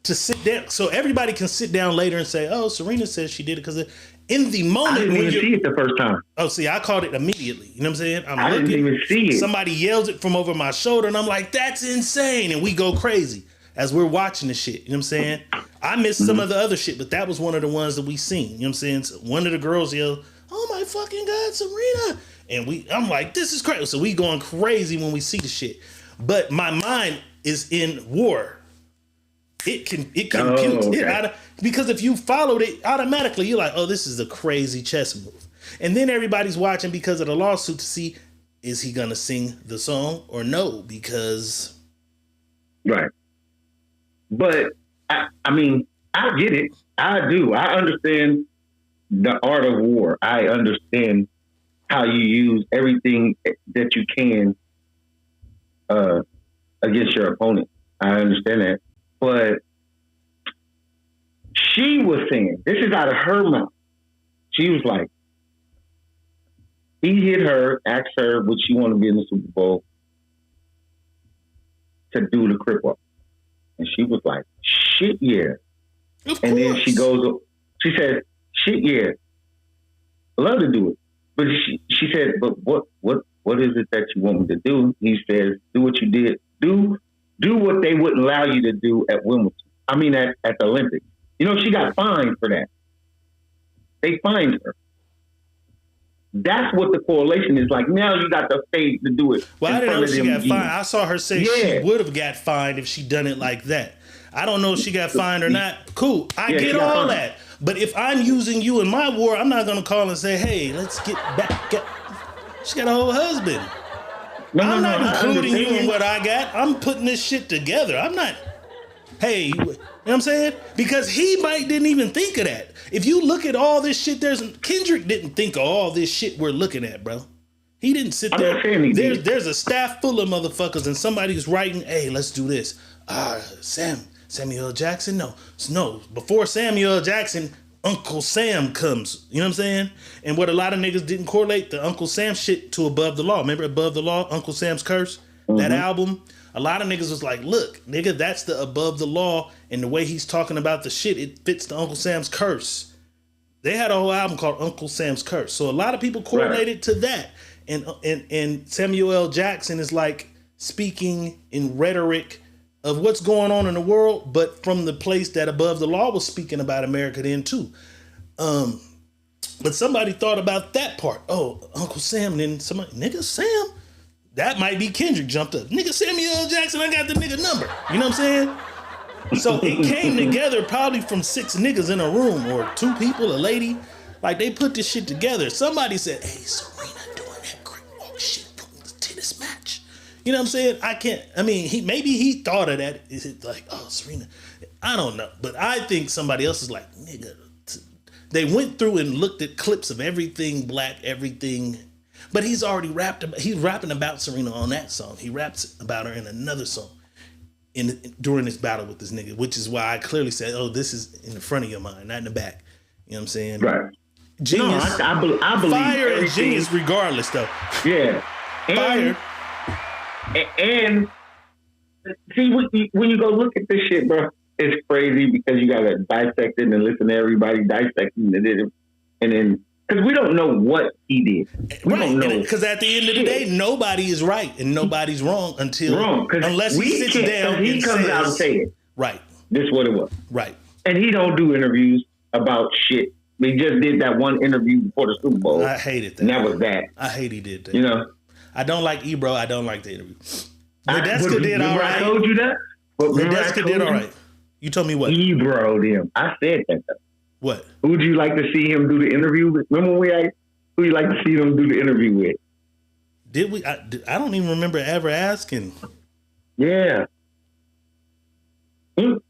To sit down, so everybody can sit down later and say, "Oh, Serena says she did it," because in the moment I didn't even see it the first time. Oh, see, I caught it immediately. You know what I'm saying? I didn't even see it. Somebody yells it from over my shoulder, and I'm like, "That's insane!" And we go crazy as we're watching the shit. You know what I'm saying? I missed some of the other shit, but that was one of the ones that we seen. You know what I'm saying? So one of the girls yelled, "Oh my fucking God, Serena!" And I'm like, "This is crazy." So we going crazy when we see the shit, but my mind is in war. It computes it because if you followed it automatically, you're like, oh, this is a crazy chess move. And then everybody's watching because of the lawsuit to see, is he going to sing the song or no? Because. Right. But I get it. I do. I understand the art of war. I understand how you use everything that you can against your opponent. I understand that. But she was saying, this is out of her mouth. She was like, he hit her, asked her would she want to be in the Super Bowl to do the crip walk. And she was like, shit, yeah. And then she said, shit, yeah. I love to do it. But she said, but what is it that you want me to do? He says, do what you did. Do what they wouldn't allow you to do at Wimbledon. I mean, at the Olympics. You know, she got fined for that. They fined her. That's what the correlation is like. Now you got the stage to do it. Well, I didn't know she got fined. I saw her say she would have got fined if she done it like that. I don't know if she got fined or not. Cool. I get all that. But if I'm using you in my war, I'm not going to call and say, hey, let's get back. She got a whole husband. I'm not including you in what I got. I'm putting this shit together. I'm not, hey, you know what I'm saying? Because he didn't even think of that. If you look at all this shit, Kendrick didn't think of all this shit we're looking at, bro. He didn't sit there. There's a staff full of motherfuckers and somebody's writing, hey, let's do this. Samuel Jackson? No. Before Samuel Jackson, Uncle Sam comes. You know what I'm saying? And what a lot of niggas didn't correlate the Uncle Sam shit to Above the Law. Remember Above the Law, Uncle Sam's Curse? Mm-hmm. That album? A lot of niggas was like, look, nigga, that's the Above the Law, and the way he's talking about the shit, it fits the Uncle Sam's Curse. They had a whole album called Uncle Sam's Curse. So a lot of people correlated to that. And Samuel L. Jackson is like speaking in rhetoric of what's going on in the world, but from the place that Above the Law was speaking about America then too. But somebody thought about that part. Oh, Uncle Sam, and then somebody, nigga, Sam? That might be Kendrick jumped up. Nigga, Samuel L. Jackson, I got the nigga number. You know what I'm saying? So it came together probably from 6 niggas in a room or 2 people, a lady. Like they put this shit together. Somebody said, hey, Serena doing that great walk shit from the tennis match. You know what I'm saying? Maybe he thought of that. Is it like, oh, Serena? I don't know. But I think somebody else is like, nigga. They went through and looked at clips of everything black, everything. But he's already he's rapping about Serena on that song. He raps about her in another song during this battle with this nigga, which is why I clearly said, oh, this is in the front of your mind, not in the back. You know what I'm saying? Right. Genius. No, I believe fire everything. And genius regardless, though. Yeah. Fire. And see, when you go look at this shit, bro, it's crazy because you got to dissect it and listen to everybody dissecting it. And then, because we don't know what he did. We don't know. Because at the end of the day, nobody is right and nobody's wrong unless he sits down he comes out and say it. Right. This is what it was. Right. And he don't do interviews about shit. He just did that one interview before the Super Bowl. I hated that. And that was that. I hate he did that. You know? I don't like Ebro. I don't like the interview. Ledeska did all right. I told you that? Ledeska did all right. You told me what? Ebro him. I said that though. What? Who would you like to see him do the interview with? Remember when we asked who you like to see him do the interview with? Did we? I don't even remember ever asking. Yeah. It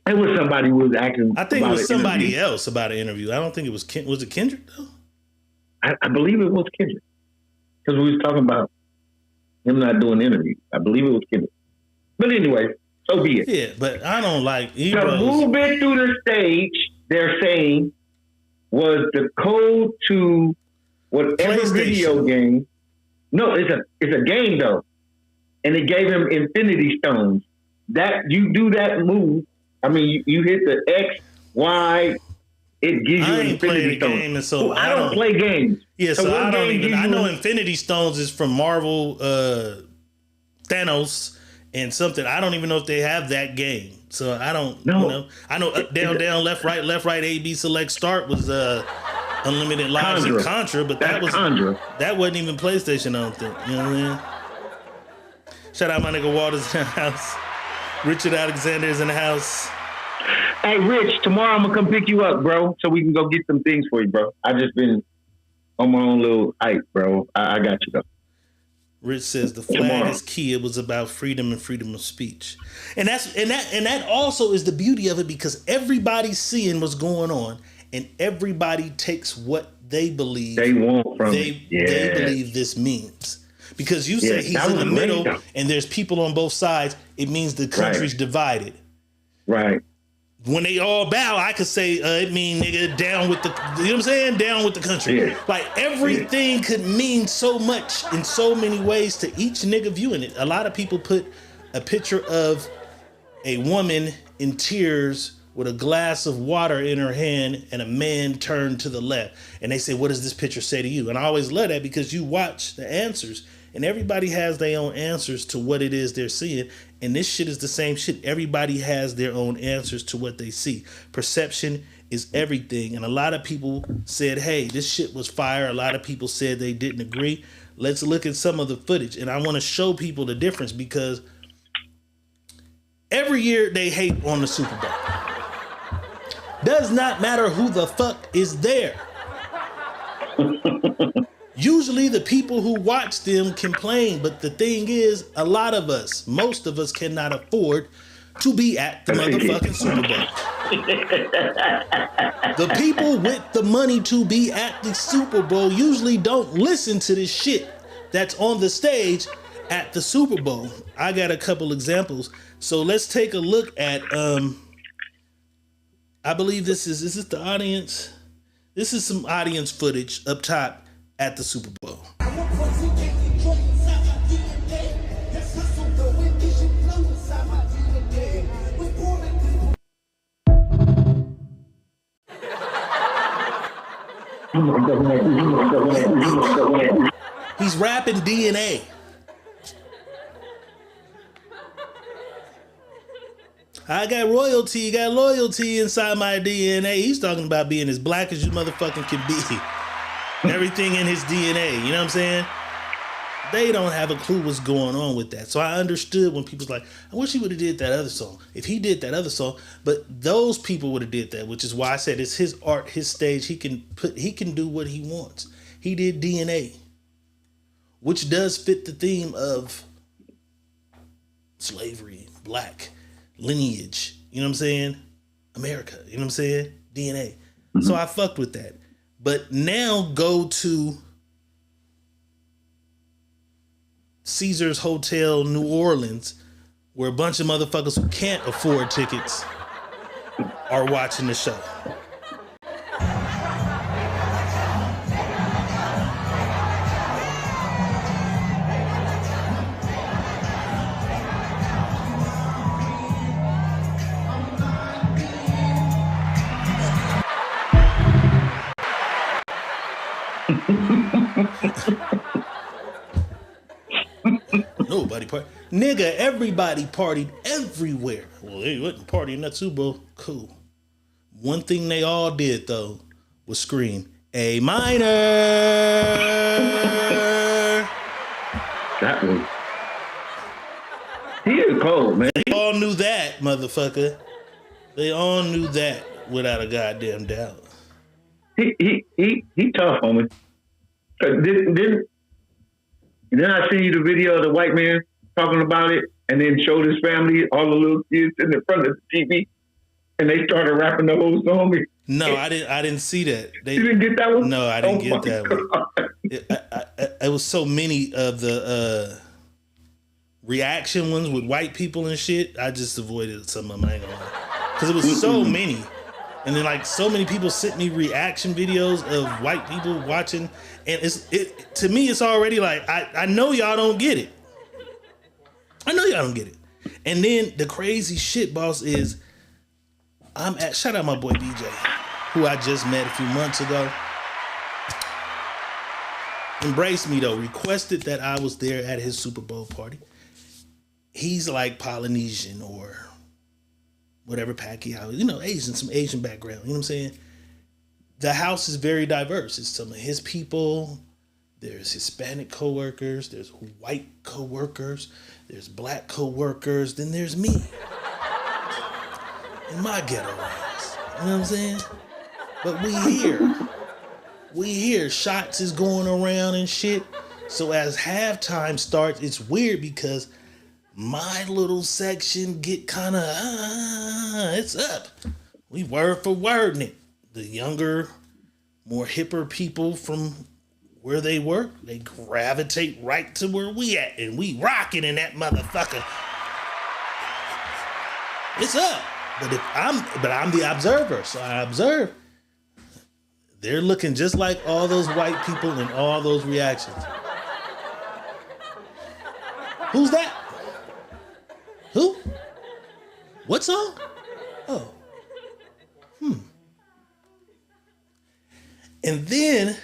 was somebody who was asking. I think it was somebody else about an interview. I don't think it was was it Kendrick though? I believe it was Kendrick. Because we was talking about him not doing interviews. I believe it was Kendrick. But anyway, so be it. Yeah, but I don't like the movement through the stage, they're saying, was the code to whatever video game. No, it's a game though. And it gave him Infinity Stones. That you do that move, I mean you hit the X, Y, it gives you Infinity Stones. So I don't play games. Yeah, so I don't even. I know Infinity Stones is from Marvel, Thanos, and something. I don't even know if they have that game. So I don't. No. You know, I know up, down, down, left, right, A, B, select, start was Unlimited Lives and Contra, but that wasn't even PlayStation. I don't think. You know what I mean? Shout out my nigga Waters in the house. Richard Alexander's in the house. Hey, Rich, tomorrow I'm going to come pick you up, bro, so we can go get some things for you, bro. I just been on my own little hype, bro. I got you, though. Rich says the flag is key. It was about freedom and freedom of speech. And that also is the beauty of it because everybody's seeing what's going on and everybody takes what they believe they want from they believe this means. Because you say he's in the middle and there's people on both sides, it means the country's divided. Right. When they all bow, I could say it mean nigga down with the, you know what I'm saying? Down with the country. Yeah. Like everything could mean so much in so many ways to each nigga viewing it. A lot of people put a picture of a woman in tears with a glass of water in her hand and a man turned to the left. And they say, what does this picture say to you? And I always love that because you watch the answers and everybody has their own answers to what it is they're seeing. And this shit is the same shit. Everybody has their own answers to what they see. Perception is everything. And a lot of people said, hey, this shit was fire. A lot of people said they didn't agree. Let's look at some of the footage. And I want to show people the difference because every year they hate on the Super Bowl. Does not matter who the fuck is there. Usually the people who watch them complain, but the thing is, a lot of us, most of us cannot afford to be at the motherfucking Super Bowl. The people with the money to be at the Super Bowl usually don't listen to this shit that's on the stage at the Super Bowl. I got a couple examples. So let's take a look at, I believe is this the audience? This is some audience footage up top at the Super Bowl. He's rapping DNA. I got royalty, got loyalty inside my DNA. He's talking about being as black as you motherfucking can be. Everything in his DNA, you know what I'm saying? They don't have a clue what's going on with that. So I understood when people's like, I wish he would have did that other song. If he did that other song, but those people would have did that, which is why I said it's his art, his stage. He can do what he wants. He did DNA, which does fit the theme of slavery, black lineage, you know what I'm saying? America, you know what I'm saying? DNA. So I fucked with that. But now go to Caesar's Hotel, New Orleans, where a bunch of motherfuckers who can't afford tickets are watching the show. Nobody party. Nigga, everybody partied everywhere. Well, they wasn't partying that Super Bowl. Cool. One thing they all did, though, was scream, A minor. That was... He is cold, man. They all knew that, motherfucker. They all knew that without a goddamn doubt. He tough on me. Then I seen you the video of the white man talking about it, and then showed his family, all the little kids in the front of the TV, and they started rapping the whole song. No, I didn't see that. You didn't get that one? No, I didn't get that one. It was so many of the reaction ones with white people and shit. I just avoided some of them. I ain't gonna lie, because it was so many. And then like so many people sent me reaction videos of white people watching, and it to me it's already like I know y'all don't get it. I know y'all don't get it. And then the crazy shit, boss, is shout out my boy DJ, who I just met a few months ago. Embraced me though, requested that I was there at his Super Bowl party. He's like Polynesian or whatever Pacquiao, Asian, some Asian background, you know what I'm saying? The house is very diverse. It's some of his people. There's Hispanic coworkers. There's white coworkers. There's black coworkers. Then there's me. And my ghetto ass. You know what I'm saying? But we hear shots is going around and shit. So as halftime starts, it's weird because my little section get kind of, it's up. We word for word in it. The younger, more hipper people from where they work, they gravitate right to where we at, and we rocking in that motherfucker. It's up. But I'm the observer, so I observe. They're looking just like all those white people and all those reactions. Who's that? Who? What song? Oh. And then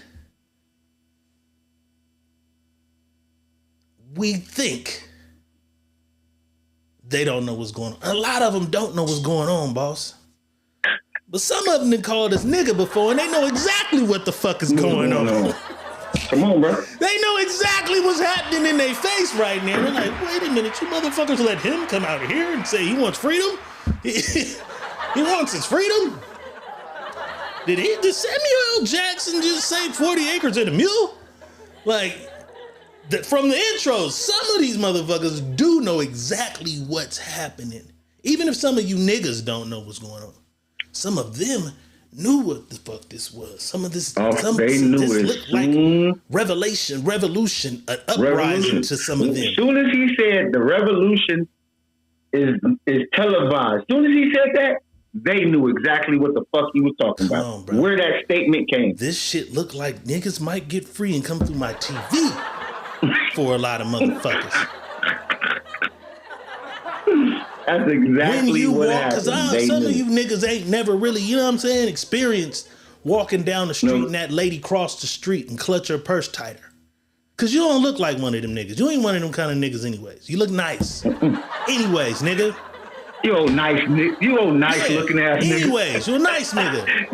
we think they don't know what's going on. A lot of them don't know what's going on, boss. But some of them done called us nigga before, and they know exactly what the fuck is going on. Come on, bro. They know exactly what's happening in their face right now. They're like, wait a minute, you motherfuckers let him come out here and say he wants freedom? He wants his freedom? Did Samuel L. Jackson just say 40 acres and a mule? Like, from the intros, some of these motherfuckers do know exactly what's happening. Even if some of you niggas don't know what's going on. Some of them knew what the fuck this was. Some of this, they knew this it looked like revolution, an uprising to some of them. As soon as he said the revolution is televised, as soon as he said that, they knew exactly what the fuck he was talking about. Where that statement came. This shit looked like niggas might get free and come through my TV for a lot of motherfuckers. That's exactly what happened. Because some of you niggas ain't never really, you know what I'm saying, experienced walking down the street and that lady cross the street and clutch her purse tighter. Because you don't look like one of them niggas. You ain't one of them kind of niggas anyways. You look nice. Anyways, nigga. You old nice looking ass nigga. Anyways, you a nice nigga.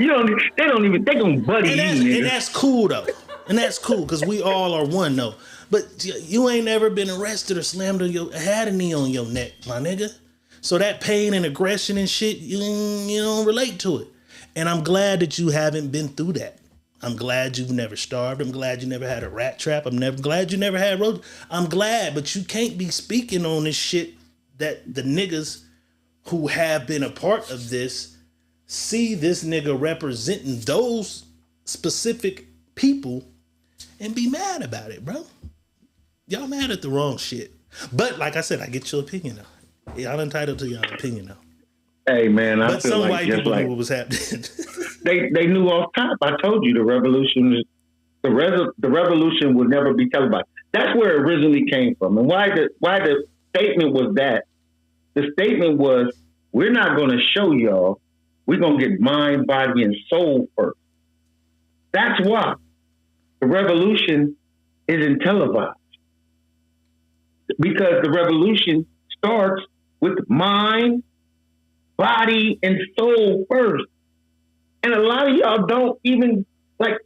They gonna buddy you, nigga. And that's cool though. And that's cool because we all are one though. But you ain't never been arrested or slammed on had a knee on your neck, my nigga. So that pain and aggression and shit, you don't relate to it. And I'm glad that you haven't been through that. I'm glad you've never starved. I'm glad you never had a rat trap. Glad you never had road. I'm glad, but you can't be speaking on this shit that the niggas who have been a part of this see this nigga representing those specific people and be mad about it, bro. Y'all mad at the wrong shit. But like I said, I get your opinion though. Y'all entitled to y'all opinion though. Hey man, I but feel some like white people knew what was happening. they knew off top. I told you the revolution would never be televised. That's where it originally came from. And why the statement was that? The statement was, we're not going to show y'all. We're going to get mind, body, and soul first. That's why the revolution isn't televised. Because the revolution starts with mind, body, and soul first. And a lot of y'all don't even, like,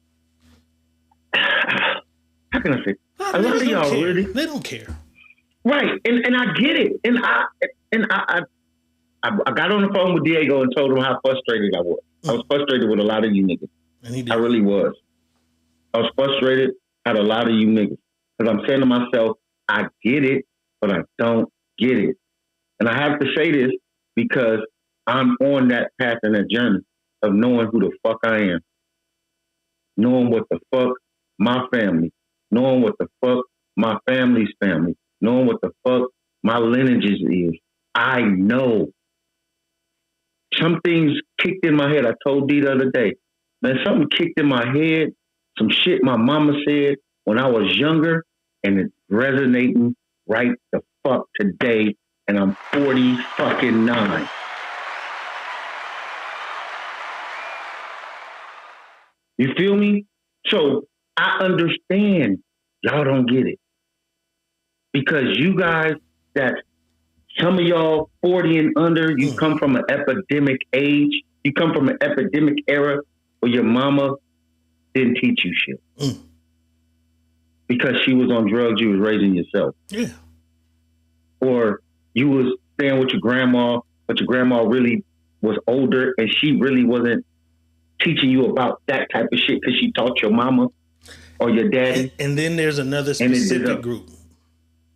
how can I say? A lot of y'all really. They don't care. Right. And I get it. And I got on the phone with Diego and told him how frustrated I was. I was frustrated with a lot of you niggas. And he did. I really was. I was frustrated at a lot of you niggas. Because I'm saying to myself, I get it, but I don't get it. And I have to say this because I'm on that path and that journey of knowing who the fuck I am. Knowing what the fuck my family, knowing what the fuck my family's family, knowing what the fuck my lineages is. I know. Some things kicked in my head. I told Dee the other day, man, something kicked in my head, some shit my mama said when I was younger, and it's resonating right the fuck today, and I'm 49. You feel me? So I understand y'all don't get it. Because you guys, that some of y'all 40 and under, you come from an epidemic age. You come from an epidemic era where your mama didn't teach you shit. Because she was on drugs, you was raising yourself. Yeah. Or you was staying with your grandma, but your grandma really was older and she really wasn't teaching you about that type of shit because she taught your mama or your daddy. And then there's another specific group.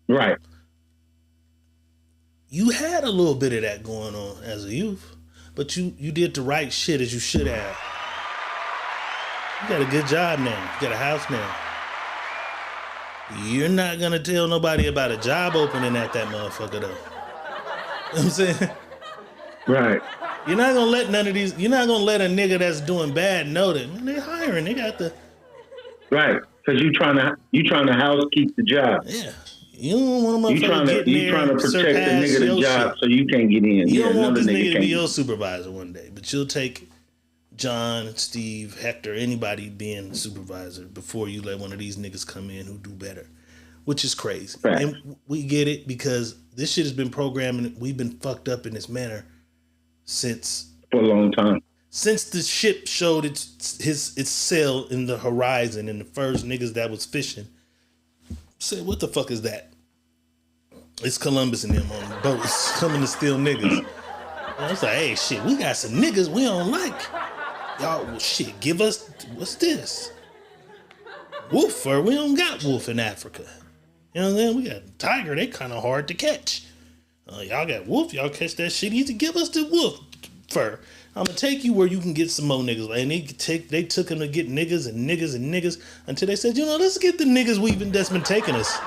Right. You had a little bit of that going on as a youth, but you did the right shit as you should have. You got a good job now. You got a house now. You're not going to tell nobody about a job opening at that motherfucker, though. You know what I'm saying? Right. You're not going to let you're not going to let a nigga that's doing bad know that. Man, they're hiring. They got the. Right. Because you trying to housekeep the job. Yeah. You don't want a motherfucker to get You trying to protect the nigga the job shit. So you can't get in. You don't want this nigga to be your supervisor one day, but you'll take John, Steve, Hector, anybody being the supervisor before you let one of these niggas come in who do better, which is crazy. Right. And we get it because this shit has been programmed and we've been fucked up in this manner for a long time. Since the ship showed its sail in the horizon, and the first niggas that was fishing said, "What the fuck is that?" It's Columbus and them on the boats coming to steal niggas. And I was like, "Hey, shit, we got some niggas we don't like. Y'all, well, shit, give us, what's this? Wolf fur? We don't got wolf in Africa. You know what I'm saying? We got tiger. They kind of hard to catch. Y'all got wolf. Y'all catch that shit easy. Give us the wolf fur. I'm gonna take you where you can get some more niggas." And they took him to get niggas and niggas and niggas until they said, let's get the niggas that's been taking us.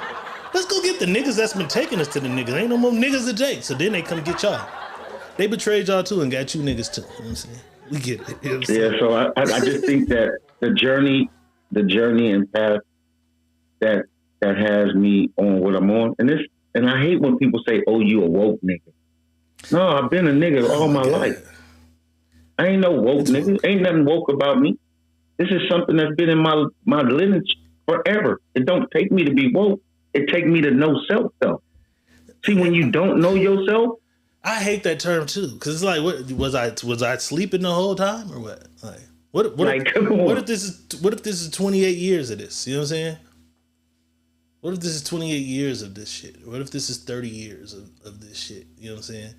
Let's go get the niggas that's been taking us to the niggas. Ain't no more niggas to take. So then they come get y'all. They betrayed y'all too and got you niggas too. You know what I'm saying? We get it. You know what I'm saying? So I just think that the journey and path that has me on what I'm on, and I hate when people say, "Oh, you a woke nigga." No, I've been a nigga all my life. I ain't no woke nigga. Ain't nothing woke about me. This is something that's been in my lineage forever. It don't take me to be woke. It take me to know self, though. See, when you don't know yourself, I hate that term too, because it's like, what was I sleeping the whole time or what? Like, what if this is 28 years of this? You know what I'm saying? What if this is 28 years of this shit? What if this is 30 years of this shit? You know what I'm saying?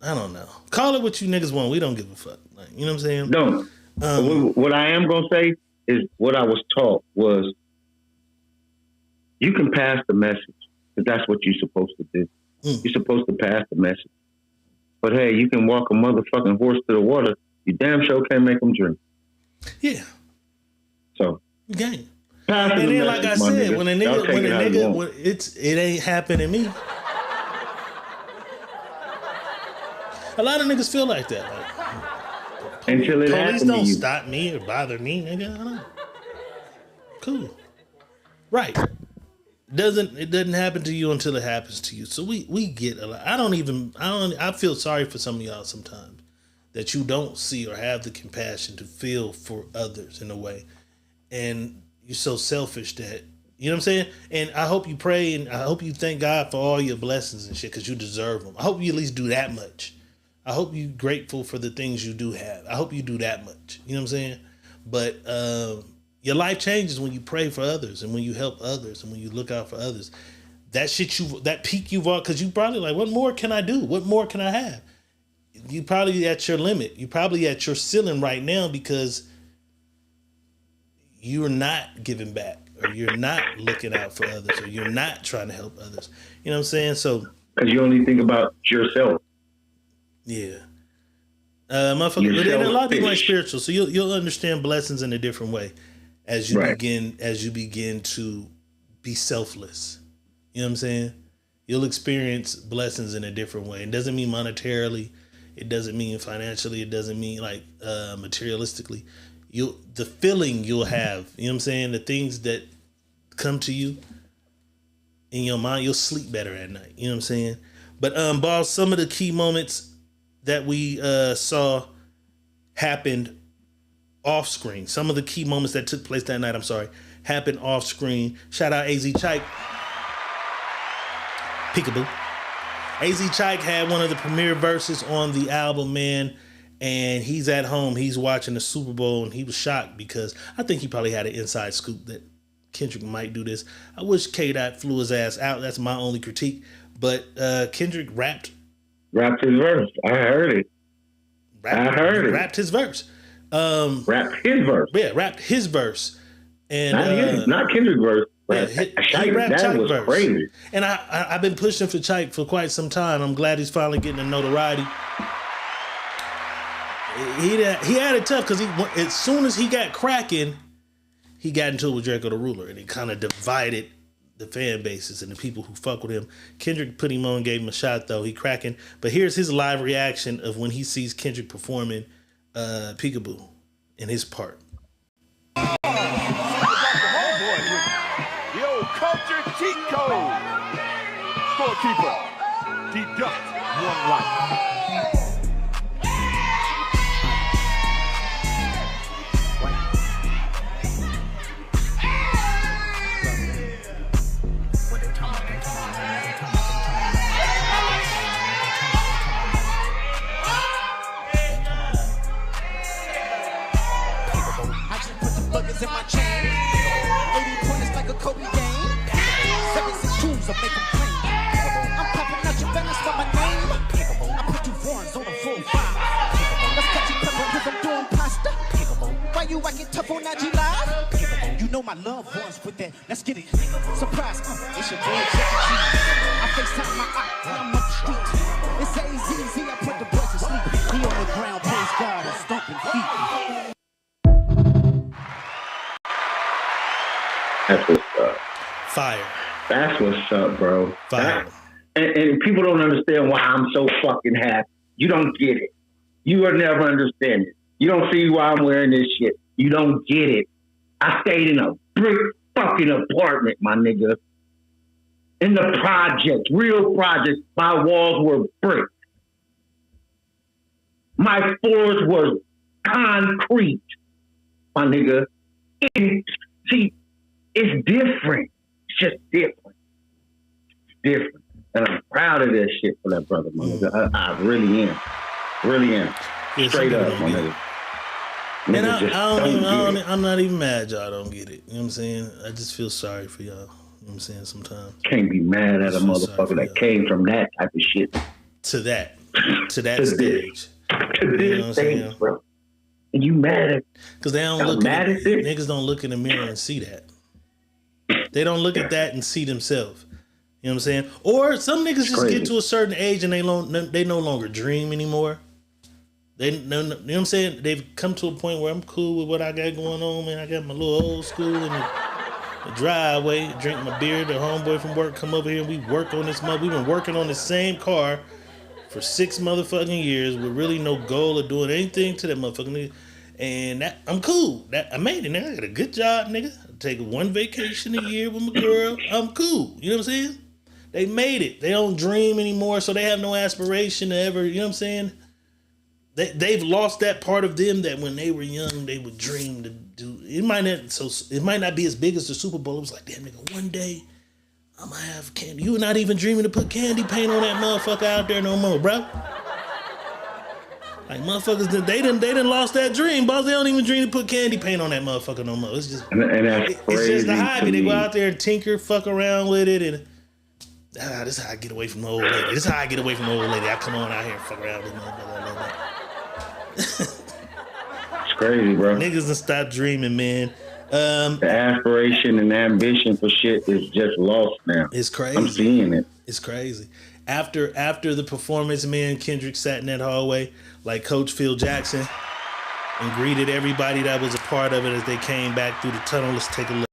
I don't know. Call it what you niggas want. We don't give a fuck. Like, you know what I'm saying? No. What I am gonna say is what I was taught was you can pass the message because that's what you're supposed to do. You're supposed to pass the message. But hey, you can walk a motherfucking horse to the water. You damn sure can't make them drink. Yeah. So. Game. Pass and the then, message, like I said, when a nigga, it ain't happened to me. A lot of niggas feel like that. Like, until it happens to you. Police don't stop me or bother me, nigga. I don't know. Cool. Right. It doesn't happen to you until it happens to you. So we get a lot. I feel sorry for some of y'all sometimes that you don't see or have the compassion to feel for others in a way. And you're so selfish that, you know what I'm saying? And I hope you pray and I hope you thank God for all your blessings and shit because you deserve them. I hope you at least do that much. I hope you're grateful for the things you do have. I hope you do that much. You know what I'm saying? But your life changes when you pray for others and when you help others and when you look out for others. That peak you've all, because you probably like, what more can I do? What more can I have? You probably at your limit. You probably at your ceiling right now because you're not giving back or you're not looking out for others or you're not trying to help others. You know what I'm saying? So because you only think about yourself. Yeah. Motherfucker, but then a lot of people ain't spiritual, so you'll understand blessings in a different way as you begin to be selfless. You know what I'm saying? You'll experience blessings in a different way. It doesn't mean monetarily, it doesn't mean financially, it doesn't mean like materialistically. The feeling you'll have, you know what I'm saying? The things that come to you in your mind, you'll sleep better at night. You know what I'm saying? But boss, some of the key moments that we saw happened off screen. Some of the key moments that took place that night, happened off screen. Shout out AZ Chike. Peekaboo. AZ Chike had one of the premiere verses on the album, man. And he's at home. He's watching the Super Bowl and he was shocked because I think he probably had an inside scoop that Kendrick might do this. I wish K-Dot flew his ass out. That's my only critique. But Kendrick rapped his verse. I heard it. Rapped his verse. Rapped his verse. Yeah, rapped his verse. And not Kendrick's verse. He rapped that was verse. Crazy. And I've been pushing for Chike for quite some time. I'm glad he's finally getting the notoriety. He had it tough because as soon as he got cracking, he got into it with Draco the Ruler, and he kind of divided the fan bases and the people who fuck with him. Kendrick put him on, gave him a shot though. He cracking. But here's his live reaction of when he sees Kendrick performing Peekaboo in his part. Yo, culture cheat code. Scorekeeper. Deduct one life. Kobe game. 76 tools will make them clean. I'm popping out your balance for my name. I put you foreigns on a full 5. Let's catch you pepper cause I'm doing pasta. Why you acting tough on IG Live? You know my loved ones with that. Let's get it. Surprise, it's your boy Chuck E. Cheese. I FaceTime my eye when I'm up the street. It's AZZ, I put the boys to sleep. He on the ground, praise God, and stomping feet. That's what's up. Fire. That's what's up, bro. Fire. And people don't understand why I'm so fucking happy. You don't get it. You will never understand it. You don't see why I'm wearing this shit. You don't get it. I stayed in a brick fucking apartment, my nigga. In the projects, real projects. My walls were brick. My floors were concrete, my nigga. See, it's different. It's just different. It's different. And I'm proud of that shit for that brother, my nigga. I really am. Really am. Yeah, Straight up, my nigga. And I'm not even mad y'all don't get it. You know what I'm saying? I just feel sorry for y'all. You know what I'm saying? Sometimes. Can't be mad at a motherfucker that came from that type of shit. To that stage. To this stage, bro. And you mad at? Because they don't look at it. Niggas don't look in the mirror and see that. They don't look at that and see themselves. You know what I'm saying? Or some niggas just get to a certain age and they no longer dream anymore. You know what I'm saying? They've come to a point where I'm cool with what I got going on, man. I got my little old school in the driveway, drink my beer. The homeboy from work come over here and we work on this mother. We've been working on the same car for 6 motherfucking years with really no goal of doing anything to that motherfucking nigga. And that, I'm cool. That I made it, nigga. I got a good job, nigga. I take 1 vacation a year with my girl. I'm cool. You know what I'm saying? They made it. They don't dream anymore, so they have no aspiration to ever, you know what I'm saying? They've lost that part of them that when they were young, they would dream to do. It might not be as big as the Super Bowl. It was like, damn, nigga, one day I'm gonna have candy. You were not even dreaming to put candy paint on that motherfucker out there no more, bro. Like motherfuckers, they done lost that dream, boss. They don't even dream to put candy paint on that motherfucker no more. It's just, and that's crazy. It's just a hobby. They go out there and tinker, fuck around with it, and this is how I get away from the old lady. This is how I get away from the old lady. I come on out here and fuck around with this motherfucker. It's crazy, bro. Niggas done stop dreaming, man. The aspiration and ambition for shit is just lost now. It's crazy. I'm seeing it. It's crazy. After the performance, man, Kendrick sat in that hallway like Coach Phil Jackson and greeted everybody that was a part of it as they came back through the tunnel. Let's take a look.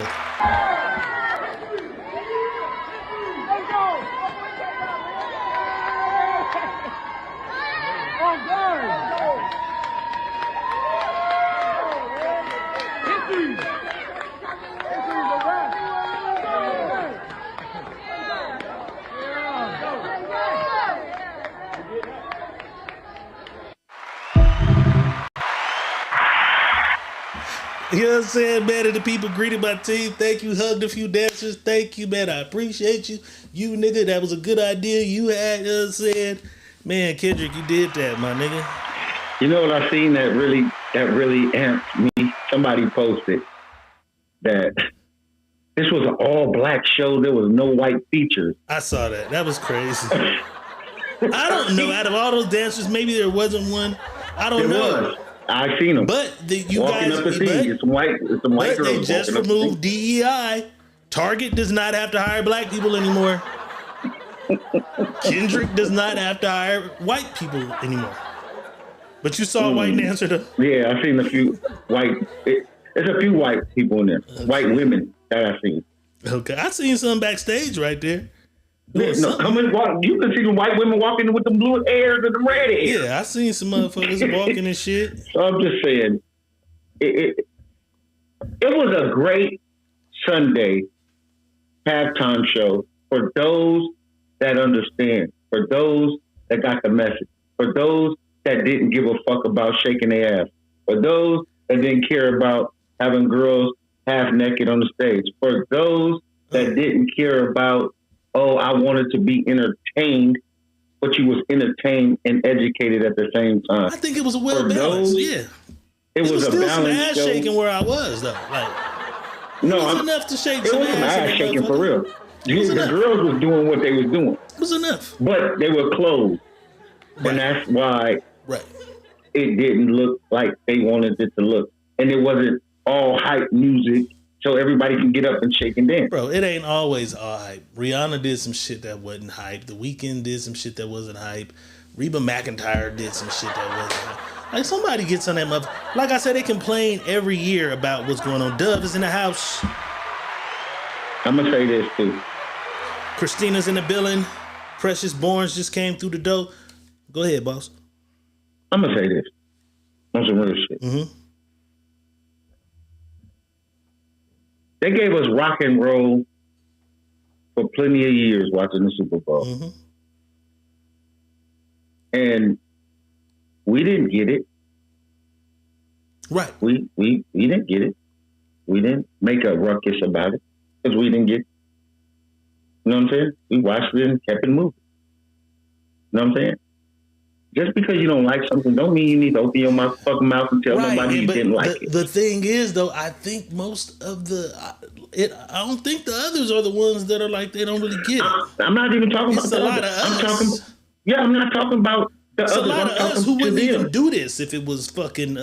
You know what I'm saying, man? And the people greeted my team. Thank you. Hugged a few dancers. Thank you, man. I appreciate you. You, nigga, that was a good idea you had. You know what I'm saying? Man, Kendrick, you did that, my nigga. You know what I seen that really amped me? Somebody posted that this was an all-black show. There was no white features. I saw that. That was crazy. I don't know. Out of all those dancers, maybe there wasn't one. I don't know. I seen them. But you walking guys, up the scene. It's some white girls. They just removed DEI. Target does not have to hire black people anymore. Kendrick does not have to hire white people anymore. But you saw a white dancer though. Yeah, I seen a few white. There's a few white people in there. Okay. White women that I seen. Okay, I seen some backstage right there. No, come and walk. You can see the white women walking with the blue hairs and the red hair. Yeah, I seen some motherfuckers walking and shit. So I'm just saying, it was a great Sunday halftime show for those that understand, for those that got the message, for those that didn't give a fuck about shaking their ass, for those that didn't care about having girls half naked on the stage, for those that didn't care about, oh, I wanted to be entertained, but you was entertained and educated at the same time. I think it was a well balanced. Yeah, it was a still balanced some ass show. Shaking where I was though. Like No, it was enough to shake it some wasn't ass. ass shaking for real. was The enough. girls was doing what they was doing, It was enough. but they were clothed, Right. and that's why Right. it didn't look like they wanted it to look, and it wasn't all hype music, so everybody can get up and shake and dance. Bro, it ain't always all hype. Rihanna did some shit that wasn't hype. The Weeknd did some shit that wasn't hype. Reba McEntire did some shit that wasn't hype. Like, somebody gets on that mother. Like I said, they complain every year about what's going on. Dove is in the house. I'm gonna say this too. Christina's in the building. Precious Borns just came through the door. Go ahead, boss. I'm gonna say this on some real shit. Mm-hmm. They gave us rock and roll for plenty of years watching the Super Bowl. Mm-hmm. And we didn't get it. Right. We didn't get it. We didn't make a ruckus about it because we didn't get it. You know what I'm saying? We watched it and kept it moving. You know what I'm saying? Just because you don't like something don't mean you need to open your fucking mouth and tell nobody you didn't like it. The thing is, though, I think most of I don't think the others are the ones that are like, they don't really get it. I'm not even talking It's about a the lot others. of I'm us. talking. Yeah, I'm not talking about the It's a others. lot I'm of talking us who to wouldn't them. even do this if it was fucking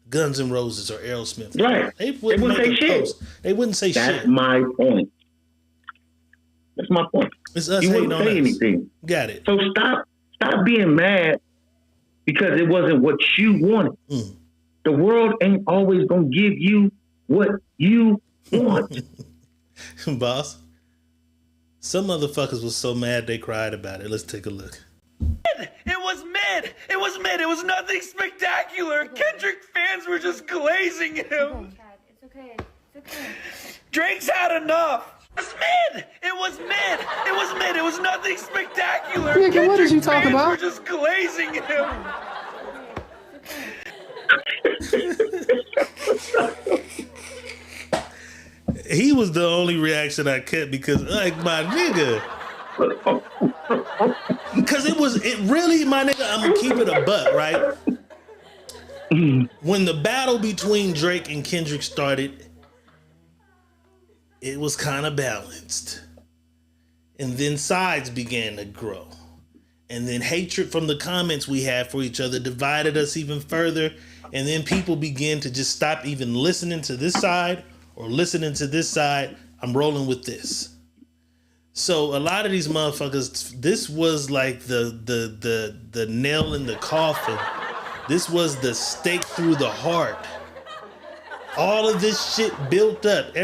Guns N' Roses or Aerosmith. Right. They wouldn't wouldn't make say a shit. post. They wouldn't say That's shit. my point. That's my point. It's us You hating wouldn't on say us. anything. Got it. So stop being mad because it wasn't what you wanted. Mm. The world ain't always gonna give you what you want. Boss, some motherfuckers was so mad they cried about it. Let's take a look. It was mid. It was mid. It was nothing spectacular. Kendrick fans were just glazing him. It's okay. It's okay. Drake's had enough. It was mid. It was mid. It was mid. It was nothing spectacular. Nigga, what is you talking fans about? were just glazing him. He was the only reaction I kept because, like, my nigga. Because it really, my nigga, I'm gonna keep it a buck, right? When the battle between Drake and Kendrick started, it was kind of balanced. And then sides began to grow. And then hatred from the comments we had for each other divided us even further. And then people began to just stop even listening to this side or listening to this side. I'm rolling with this. So a lot of these motherfuckers, this was like the nail in the coffin. This was the stake through the heart. All of this shit built up.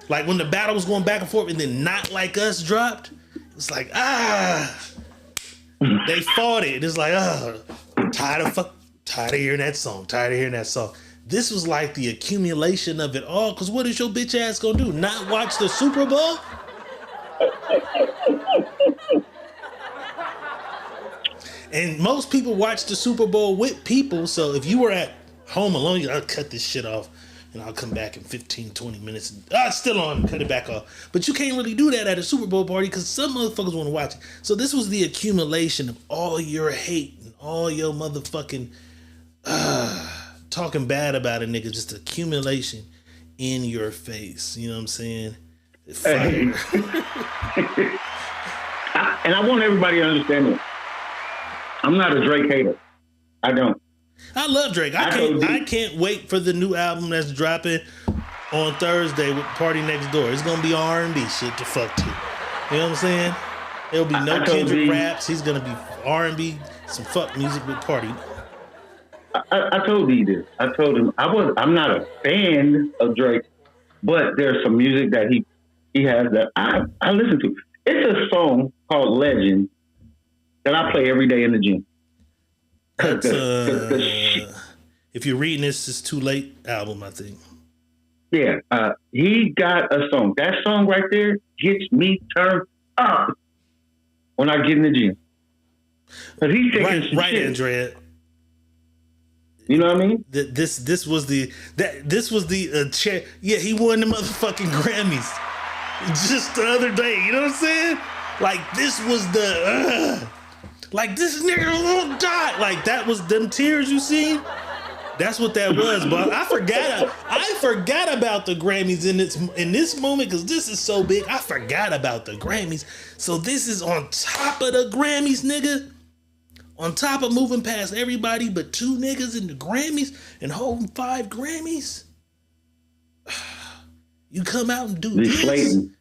Like when the battle was going back and forth and then Not Like Us dropped, it's like, they fought it. It's like, tired of hearing that song. Tired of hearing that song. This was like the accumulation of it all. Cause what is your bitch ass gonna do? Not watch the Super Bowl? And most people watch the Super Bowl with people. So if you were at home alone, I'll cut this shit off and I'll come back in 15, 20 minutes. It's still on, cut it back off. But you can't really do that at a Super Bowl party because some motherfuckers want to watch it. So this was the accumulation of all your hate and all your motherfucking talking bad about a nigga, just accumulation in your face. You know what I'm saying? And I want everybody to understand this. I'm not a Drake hater. I don't. I love Drake. I can't wait for the new album that's dropping on Thursday with Party Next Door. It's gonna be R&B shit to fuck to. You know what I'm saying? There'll be no Kendrick raps. He's gonna be R&B, some fuck music with Party. I told you this. I told him I'm not a fan of Drake, but there's some music that he has that I listen to. It's a song called Legend that I play every day in the gym. That's if you're reading this, it's Too Late album, I think. Yeah, he got a song. That song right there gets me turned up when I get in the gym. Cause he's taking some right, shit. Andrea. You know what I mean? This was the chair. Yeah, he won the motherfucking Grammys just the other day. You know what I'm saying? Like this was the like this nigga won't die. Like that was them tears you seen. That's what that was, but I forgot about the Grammys in this moment because this is so big. I forgot about the Grammys. So this is on top of the Grammys, nigga. On top of moving past everybody but 2 niggas in the Grammys and holding 5 Grammys. You come out and do deflating.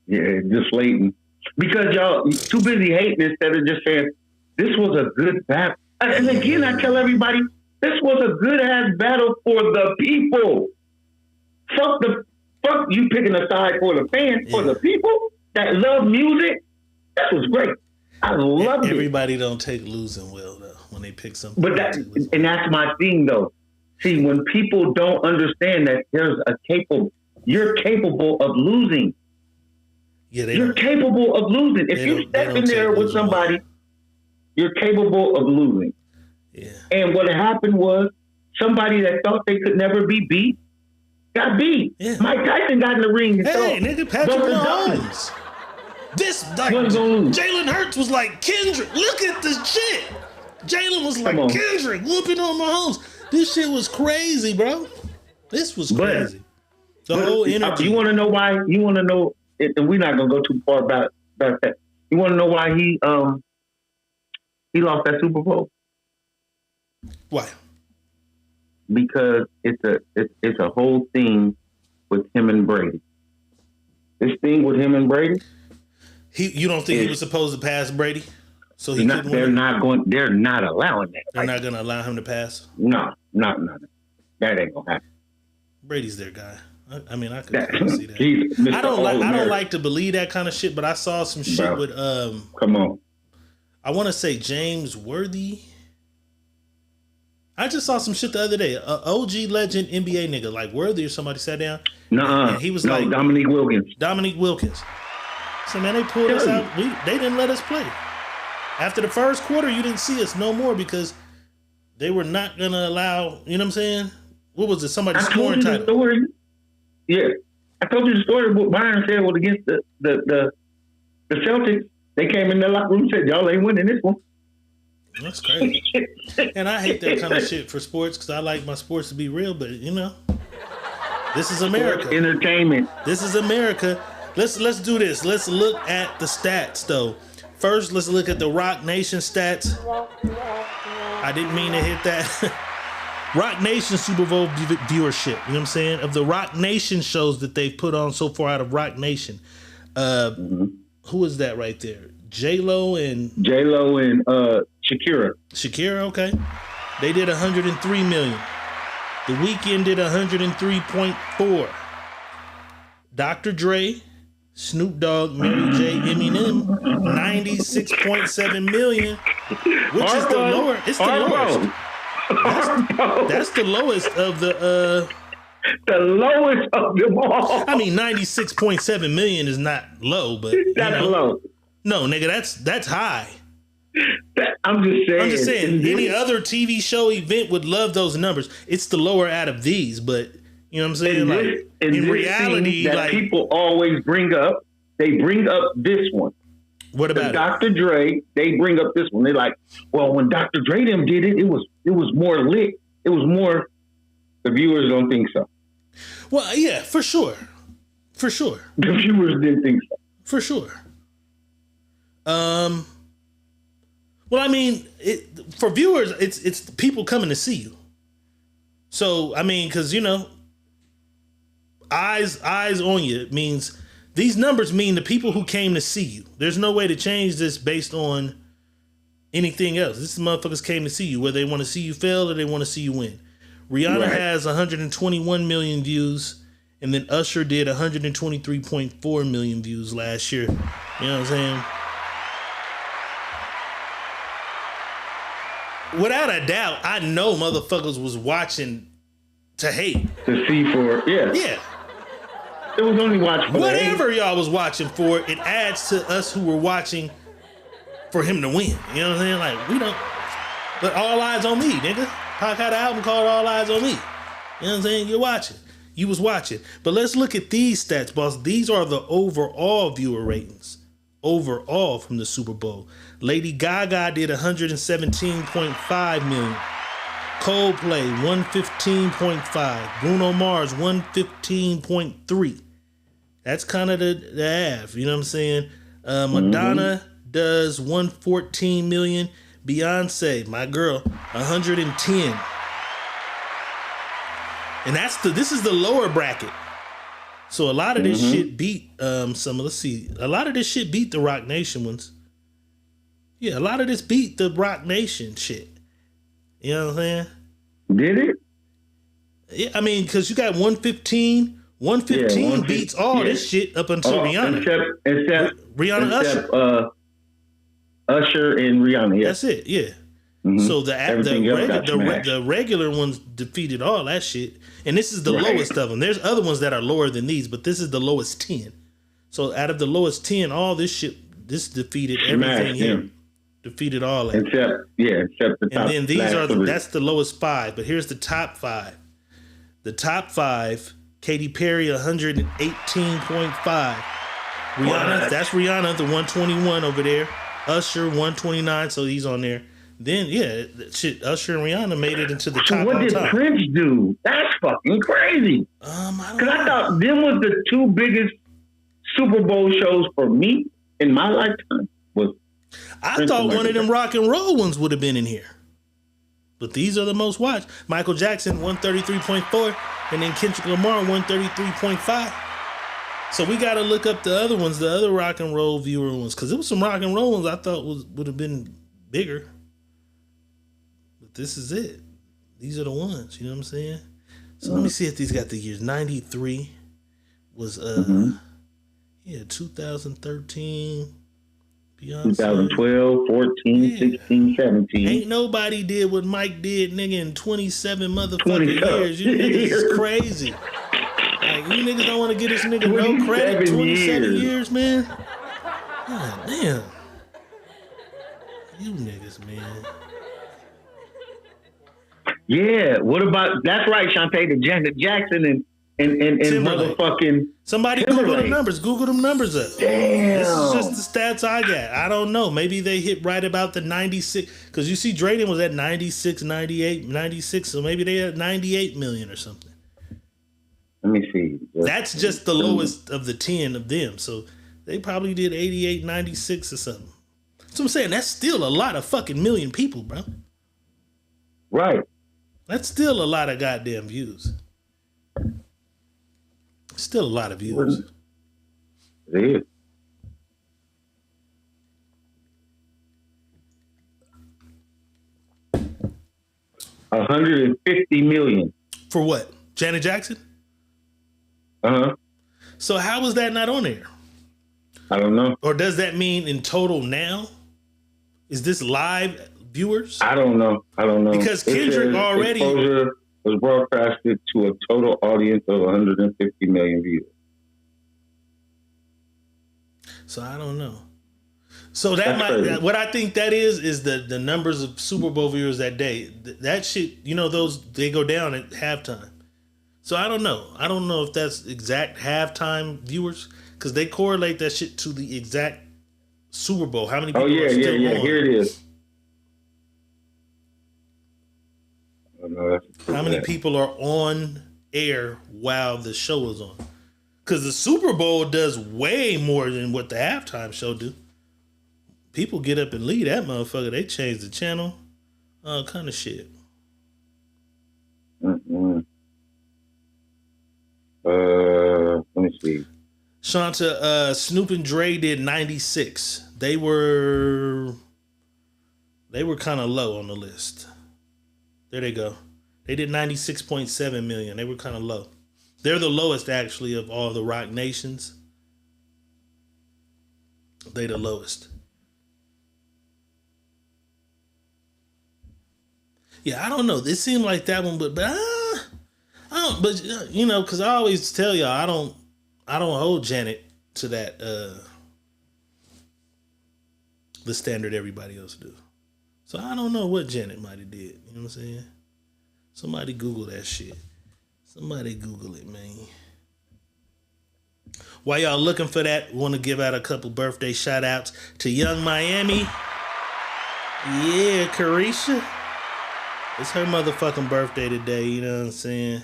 this. Yeah, deflating. Because y'all too busy hating instead of just saying, this was a good battle. And again, I tell everybody, this was a good ass battle for the people. Fuck you picking a side for the fans, for the people that love music. That was great. I loved it. Everybody don't take losing well though when they pick something. But that's my thing though. See, when people don't understand that you're capable of losing. Yeah, you're capable of losing. If you step in there with somebody, you're capable of losing. Yeah. And what happened was somebody that thought they could never be beat got beat. Yeah. Mike Tyson got in the ring. Hey, nigga, Patrick Mahomes. This like Jalen Hurts was like Kendrick. Look at this shit. Jalen was like Kendrick whooping on Mahomes. This shit was crazy, bro. This was crazy. The whole energy. You want to know why? You want to know? And we're not gonna go too far about that. You want to know why he lost that Super Bowl? Why? Because it's a whole thing with him and Brady. This thing with him and Brady. You don't think he was supposed to pass Brady? So he couldn't win? They're not allowing that. They're not going to allow him to pass? No. That ain't gonna happen. Brady's their guy. I mean, I could see that. I don't like to believe that kind of shit, but I saw some shit with come on. I want to say James Worthy. I just saw some shit the other day. OG legend NBA nigga like Worthy or somebody sat down. Nuh-uh. And he was like Dominique Wilkins. So man, they pulled us out. They didn't let us play. After the first quarter, you didn't see us no more because they were not gonna allow. You know what I'm saying? What was it? Somebody scoring title. Story. Yeah, I told you the story. What Byron said was against the Celtics. They came in the locker room and said, "Y'all ain't winning this one." That's crazy. And I hate that kind of shit for sports because I like my sports to be real. But you know, this is America. Sports entertainment. This is America. Let's do this. Let's look at the stats though. First, let's look at the Rock Nation stats. I didn't mean to hit that. Rock Nation Super Bowl viewership. You know what I'm saying? Of the Rock Nation shows that they've put on so far out of Rock Nation. Who is that right there? J-Lo and Shakira. Shakira, okay. They did 103 million. The Weeknd did 103.4. Dr. Dre, Snoop Dogg, Mary J, Eminem, 96.7 million, which is the lower. It's the lowest. That's the lowest of the lowest of them all. I mean, 96.7 million is not low, but that's low. No, nigga, that's high. I'm just saying. Any other TV show event would love those numbers. It's the lower out of these, but you know what I'm saying? In reality, that people always bring up, they bring up this one. What about Dr. Dre? They bring up this one. They're like, well, when Dr. Dre them did it, it was more lit. It was more. The viewers don't think so. Well, yeah, for sure. The viewers didn't think so. For sure. Well, I mean, for viewers, it's people coming to see you. So, I mean, because, you know, eyes on you means these numbers mean the people who came to see you. There's no way to change this based on anything else. These motherfuckers came to see you, whether they want to see you fail or they want to see you win. Rihanna has 121 million views, and then Usher did 123.4 million views last year. You know what I'm saying? Without a doubt, I know motherfuckers was watching to hate. To see for, yeah. Yeah. It was only watching for whatever y'all was watching for, it adds to us who were watching for him to win. You know what I'm saying? Like, we don't, but all eyes on me, nigga. Pac had an album called All Eyes on Me. You know what I'm saying? You're watching. You was watching. But let's look at these stats, boss. These are the overall viewer ratings. Overall from the Super Bowl. Lady Gaga did 117.5 million. Coldplay 115.5. Bruno Mars 115.3. That's kind of the half. You know what I'm saying? Madonna does 114 million. Beyonce, my girl, 110. And this is the lower bracket. So a lot of this shit beat let's see. A lot of this shit beat the Rock Nation ones. Yeah, a lot of this beat the Rock Nation shit. You know what I'm saying? Did it? Yeah, I mean, because you got 115. 115 beats all this shit up until Rihanna. Except Rihanna Usher and Rihanna. Yeah. That's it. Yeah. So the regular ones defeated all that shit, and this is the lowest of them. There's other ones that are lower than these, but this is the lowest 10. So out of the lowest 10, all this shit, this defeated everything here. Defeated all that. Except the top. And then these that's the lowest 5. But here's the top 5. The top 5: Katy Perry 118.5. Rihanna, that's Rihanna, the 121 over there. Usher 129, so he's on there. Then shit, Usher and Rihanna made it into the top. So what did Prince do? That's fucking crazy. Because I thought them was the 2 biggest Super Bowl shows for me in my lifetime. I thought one of them rock and roll ones would have been in here. But these are the most watched. Michael Jackson, 133.4. And then Kendrick Lamar, 133.5. So we got to look up the other ones, the other rock and roll viewer ones. Because there was some rock and roll ones I thought would have been bigger. But this is it. These are the ones. You know what I'm saying? So let me see if these got the years. 93 was, 2013. Beyonce. 2012, 14, 16, 17. Ain't nobody did what Mike did, nigga, in 27 motherfucking years. You niggas is crazy. Like, you niggas don't want to give this nigga no credit. 27 years, man. God damn. You niggas, man. Yeah, what about, that's right, Shantae, the Janet Jackson and motherfucking somebody Google the numbers. Google them numbers up. Damn. This is just the stats I got. I don't know. Maybe they hit right about the 96. Because you see Drayden was at 96, 98, 96. So maybe they had 98 million or something. Let me see. That's just the lowest of the 10 of them. So they probably did 88, 96 or something. So I'm saying that's still a lot of fucking million people, bro. Right. That's still a lot of goddamn views. Still a lot of views. It is. $150 million. For what? Janet Jackson? So how is that not on there? I don't know. Or does that mean in total now? Is this live viewers? I don't know. Because Kendrick already... Exposure was broadcasted to a total audience of 150 million viewers. So I don't know. So that what I think that is the numbers of Super Bowl viewers that day. That shit, you know, they go down at halftime. So I don't know. I don't know if that's exact halftime viewers because they correlate that shit to the exact Super Bowl. How many people are still on? Here it is. How many people are on air while the show is on? Because the Super Bowl does way more than what the halftime show do. People get up and leave that motherfucker. They change the channel. All kind of shit. Let me see. Shanta, Snoop and Dre did 96. They were kind of low on the list. There they go. They did 96.7 million. They were kind of low. They're the lowest, actually, of all the rock nations. They the lowest. Yeah, I don't know. It seemed like that one, but I don't. But you know, because I always tell y'all, I don't hold Janet to that the standard everybody else do. So I don't know what Janet might have did. You know what I'm saying? Somebody Google that shit. Somebody Google it, man. While y'all looking for that, want to give out a couple birthday shout outs to Young Miami. Yeah, Carisha. It's her motherfucking birthday today, you know what I'm saying?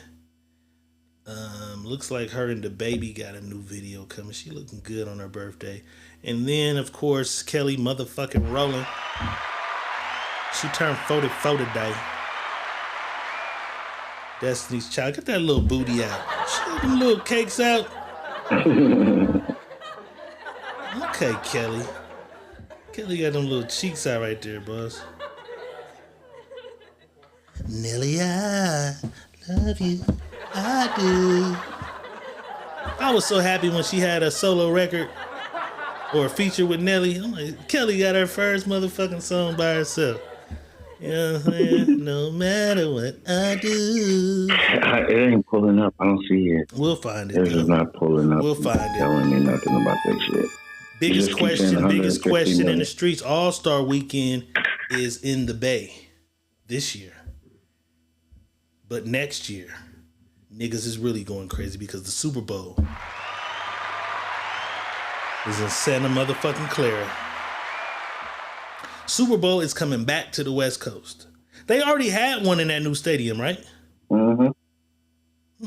Looks like her and the baby got a new video coming. She looking good on her birthday. And then, of course, Kelly motherfucking Rowland. She turned 44 today. Destiny's Child. Get that little booty out. She got them little cakes out. Okay, Kelly. Kelly got them little cheeks out right there, boss. Nelly, I love you. I do. I was so happy when she had a solo record or a feature with Nelly. I'm like, Kelly got her first motherfucking song by herself. You know what I'm saying? No matter what I do. It ain't pulling up. I don't see it. We'll find it. It's just not pulling up. We'll find it. Telling me nothing about that shit. Biggest question in the streets. All-Star Weekend is in the Bay this year. But next year, niggas is really going crazy because the Super Bowl is in Santa motherfucking Clara. Super Bowl is coming back to the West Coast. They already had one in that new stadium, right? Mm-hmm.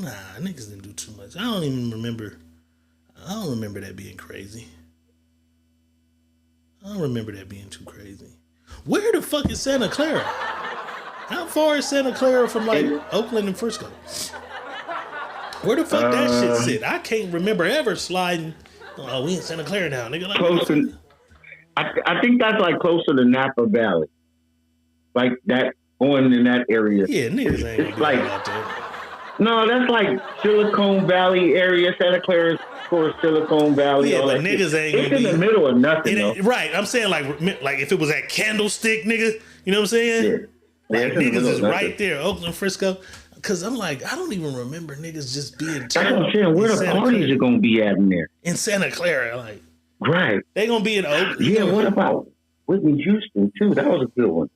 Nah, niggas didn't do too much. I don't remember that being crazy. I don't remember that being too crazy. Where the fuck is Santa Clara? How far is Santa Clara from like Oakland and Frisco? Where the fuck that shit sit? I can't remember ever sliding. Oh, we in Santa Clara now, nigga. Like, close to, I think that's like closer to Napa Valley, like that going in that area. Yeah, niggas ain't it's like out there. No, that's like Silicon Valley area. Santa Clara's for Silicon Valley. Yeah, but niggas ain't. It's in the middle of nothing. Right, I'm saying like if it was at Candlestick, nigga. You know what I'm saying? Yeah. Like, niggas is right there, Oakland, Frisco. Cause I'm like, I don't even remember niggas just being. That's what I'm saying. Where the parties are gonna be at in there? In Santa Clara, like. Right. They gonna be in Oakland. Yeah. What about Whitney Houston too? That was a good one.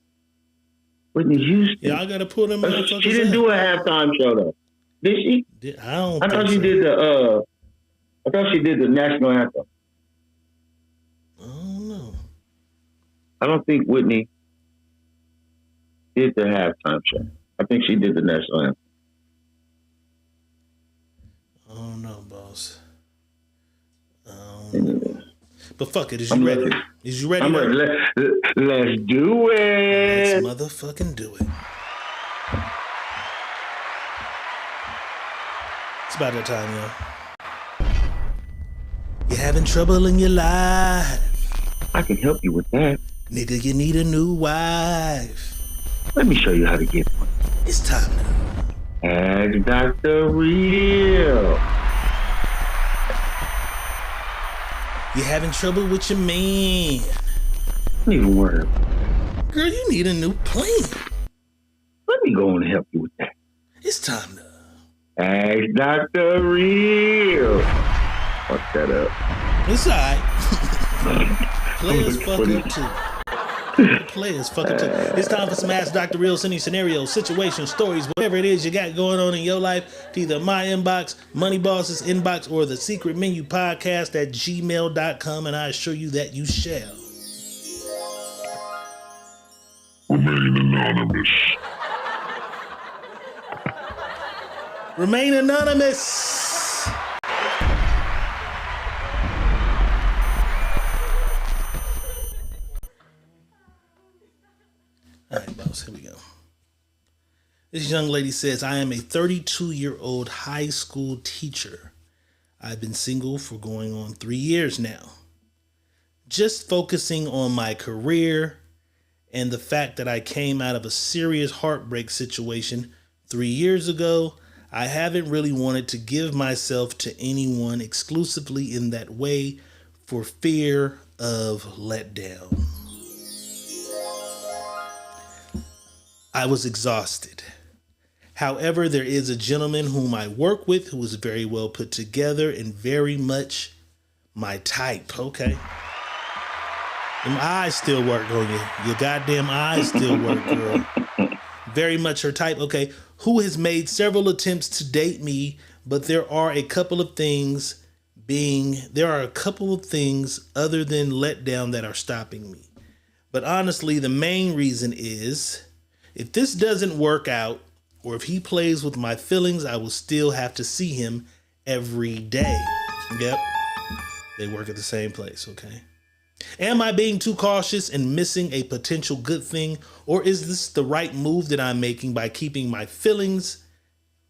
Whitney Houston. Yeah, I gotta pull them. She didn't do a halftime show though, did she? I thought she did the. I thought she did the national anthem. I don't know. I don't think Whitney did the halftime show. I think she did the national anthem. I don't know, boss. But fuck it. Is you ready? Is you ready? I'm ready. Let's do it. Let's motherfucking do it. It's about that time, yo. You're having trouble in your life. I can help you with that. Nigga, you need a new wife. Let me show you how to get one. It's time now. Ask Dr. Real. You're having trouble with your man. Don't even worry. Girl, you need a new plane. Let me go and help you with that. It's time now. Ask Dr. Real. Fuck that up. It's alright. Players fuck up too. Players fucking too. It's time for some Ask Dr. Real, sending scenarios, situations, stories, whatever it is you got going on in your life to either my inbox, Money Boss's inbox, or the Secret Menu Podcast at gmail.com, and I assure you that you shall remain anonymous. Remain anonymous. All right, boss, here we go. This young lady says, I am a 32-year-old high school teacher. I've been single for going on 3 years now. Just focusing on my career and the fact that I came out of a serious heartbreak situation 3 years ago. I haven't really wanted to give myself to anyone exclusively in that way for fear of letdown. I was exhausted. However, there is a gentleman whom I work with who is very well put together and very much my type. Okay. Them eyes still work on you. Your goddamn eyes still work, girl. Very much her type. Okay. Who has made several attempts to date me, but there are a couple of things other than letdown that are stopping me. But honestly, the main reason is If this doesn't work out, or if he plays with my feelings, I will still have to see him every day. Yep. They work at the same place, okay? Am I being too cautious and missing a potential good thing? Or is this the right move that I'm making by keeping my feelings,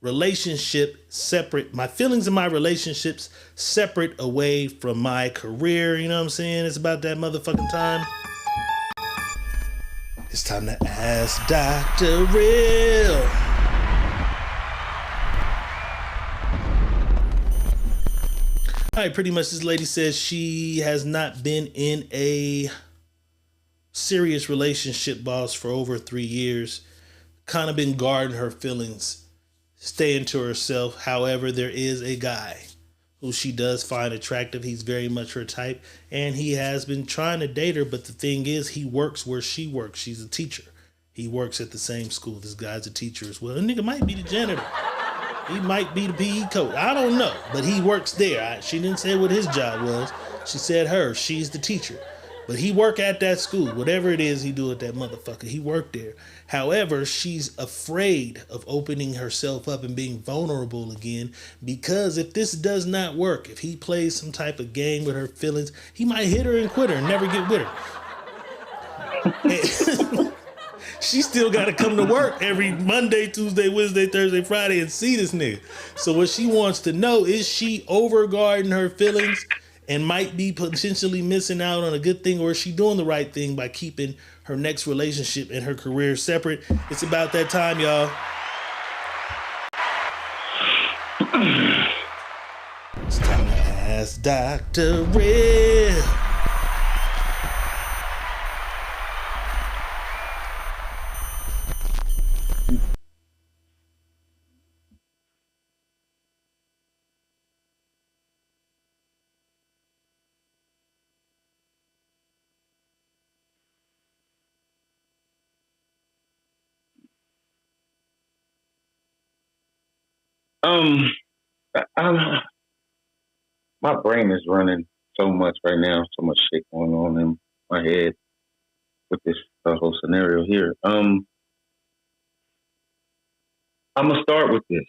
relationship separate, my feelings and my relationships separate away from my career? You know what I'm saying? It's about that motherfucking time. It's time to ask Dr. Real. All right, pretty much this lady says she has not been in a serious relationship, boss, for over 3 years. Kind of been guarding her feelings, staying to herself. However, there is a guy who she does find attractive. He's very much her type, and he has been trying to date her. But the thing is, he works where she works. She's a teacher. He works at the same school. This guy's a teacher as well. A nigga might be the janitor. He might be the PE coach. I don't know, but he works there. She didn't say what his job was. She said her. She's the teacher. But he work at that school. Whatever it is he do at that motherfucker, he worked there. However, she's afraid of opening herself up and being vulnerable again, because if this does not work, if he plays some type of game with her feelings, he might hit her and quit her and never get with her. She still got to come to work every Monday, Tuesday, Wednesday, Thursday, Friday and see this nigga. So what she wants to know, is she overguarding her feelings and might be potentially missing out on a good thing, or is she doing the right thing by keeping her next relationship and her career separate? It's about that time, y'all. It's time to ask Dr. Real. My brain is running so much right now, so much shit going on in my head with this whole scenario here. I'm gonna start with this.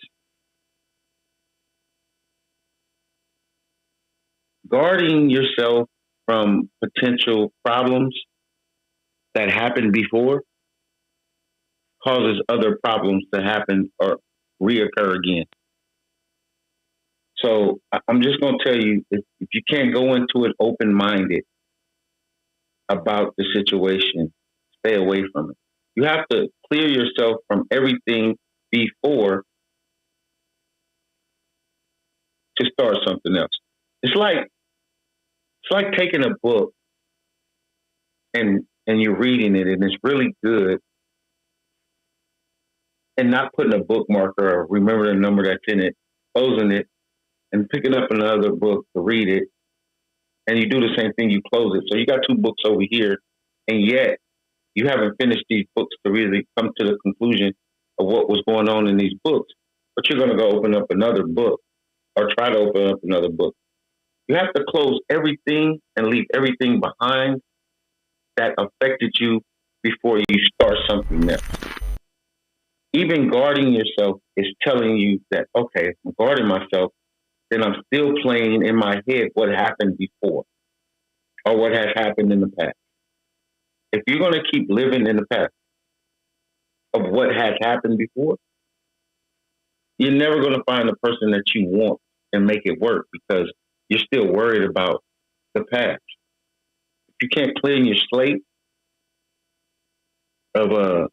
Guarding yourself from potential problems that happened before causes other problems to happen or reoccur again. So I'm just going to tell you, if you can't go into it open-minded about the situation, stay away from it. You have to clear yourself from everything before to start something else. It's like taking a book and you're reading it and it's really good, and not putting a bookmark or remember the number that's in it, closing it, and picking up another book to read it, and you do the same thing, you close it. So you got two books over here, and yet you haven't finished these books to really come to the conclusion of what was going on in these books. But you're going to go open up another book or try to open up another book. You have to close everything and leave everything behind that affected you before you start something else. Even guarding yourself is telling you that, okay, I'm guarding myself, then I'm still playing in my head what happened before or what has happened in the past. If you're going to keep living in the past of what has happened before, you're never going to find the person that you want and make it work, because you're still worried about the past. If you can't clear your slate of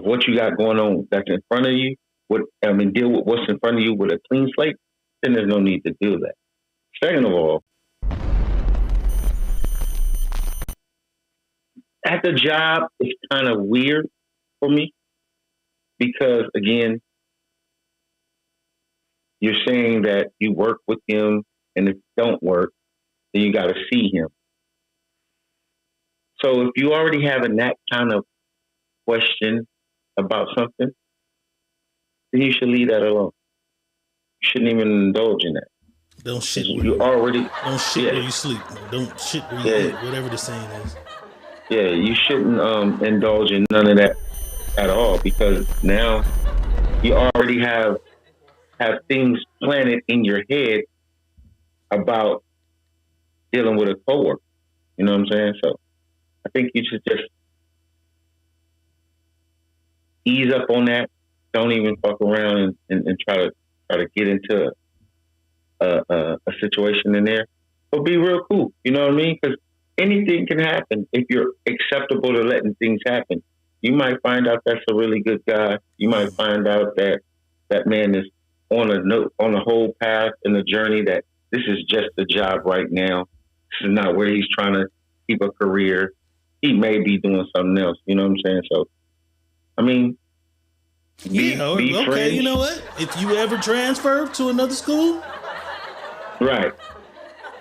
what you got going on that's in front of you, deal with what's in front of you with a clean slate, then there's no need to do that. Second of all, at the job, it's kind of weird for me because, again, you're saying that you work with him, and if it don't work, then you got to see him. So if you already having that kind of question about something, then you should leave that alone. You shouldn't even indulge in that. Don't shit where you where you sleep. Don't shit where you eat, whatever the saying is. Yeah, you shouldn't indulge in none of that at all, because now you already have things planted in your head about dealing with a coworker. You know what I'm saying? So I think you should just ease up on that. Don't even fuck around and try to get into a situation in there. But be real cool. You know what I mean? Because anything can happen if you're acceptable to letting things happen. You might find out that's a really good guy. You might find out that that man is on a whole path in the journey that this is just a job right now. This is not where he's trying to keep a career. He may be doing something else. You know what I'm saying? So, I mean, be okay. friends. You know what? If you ever transfer to another school, right,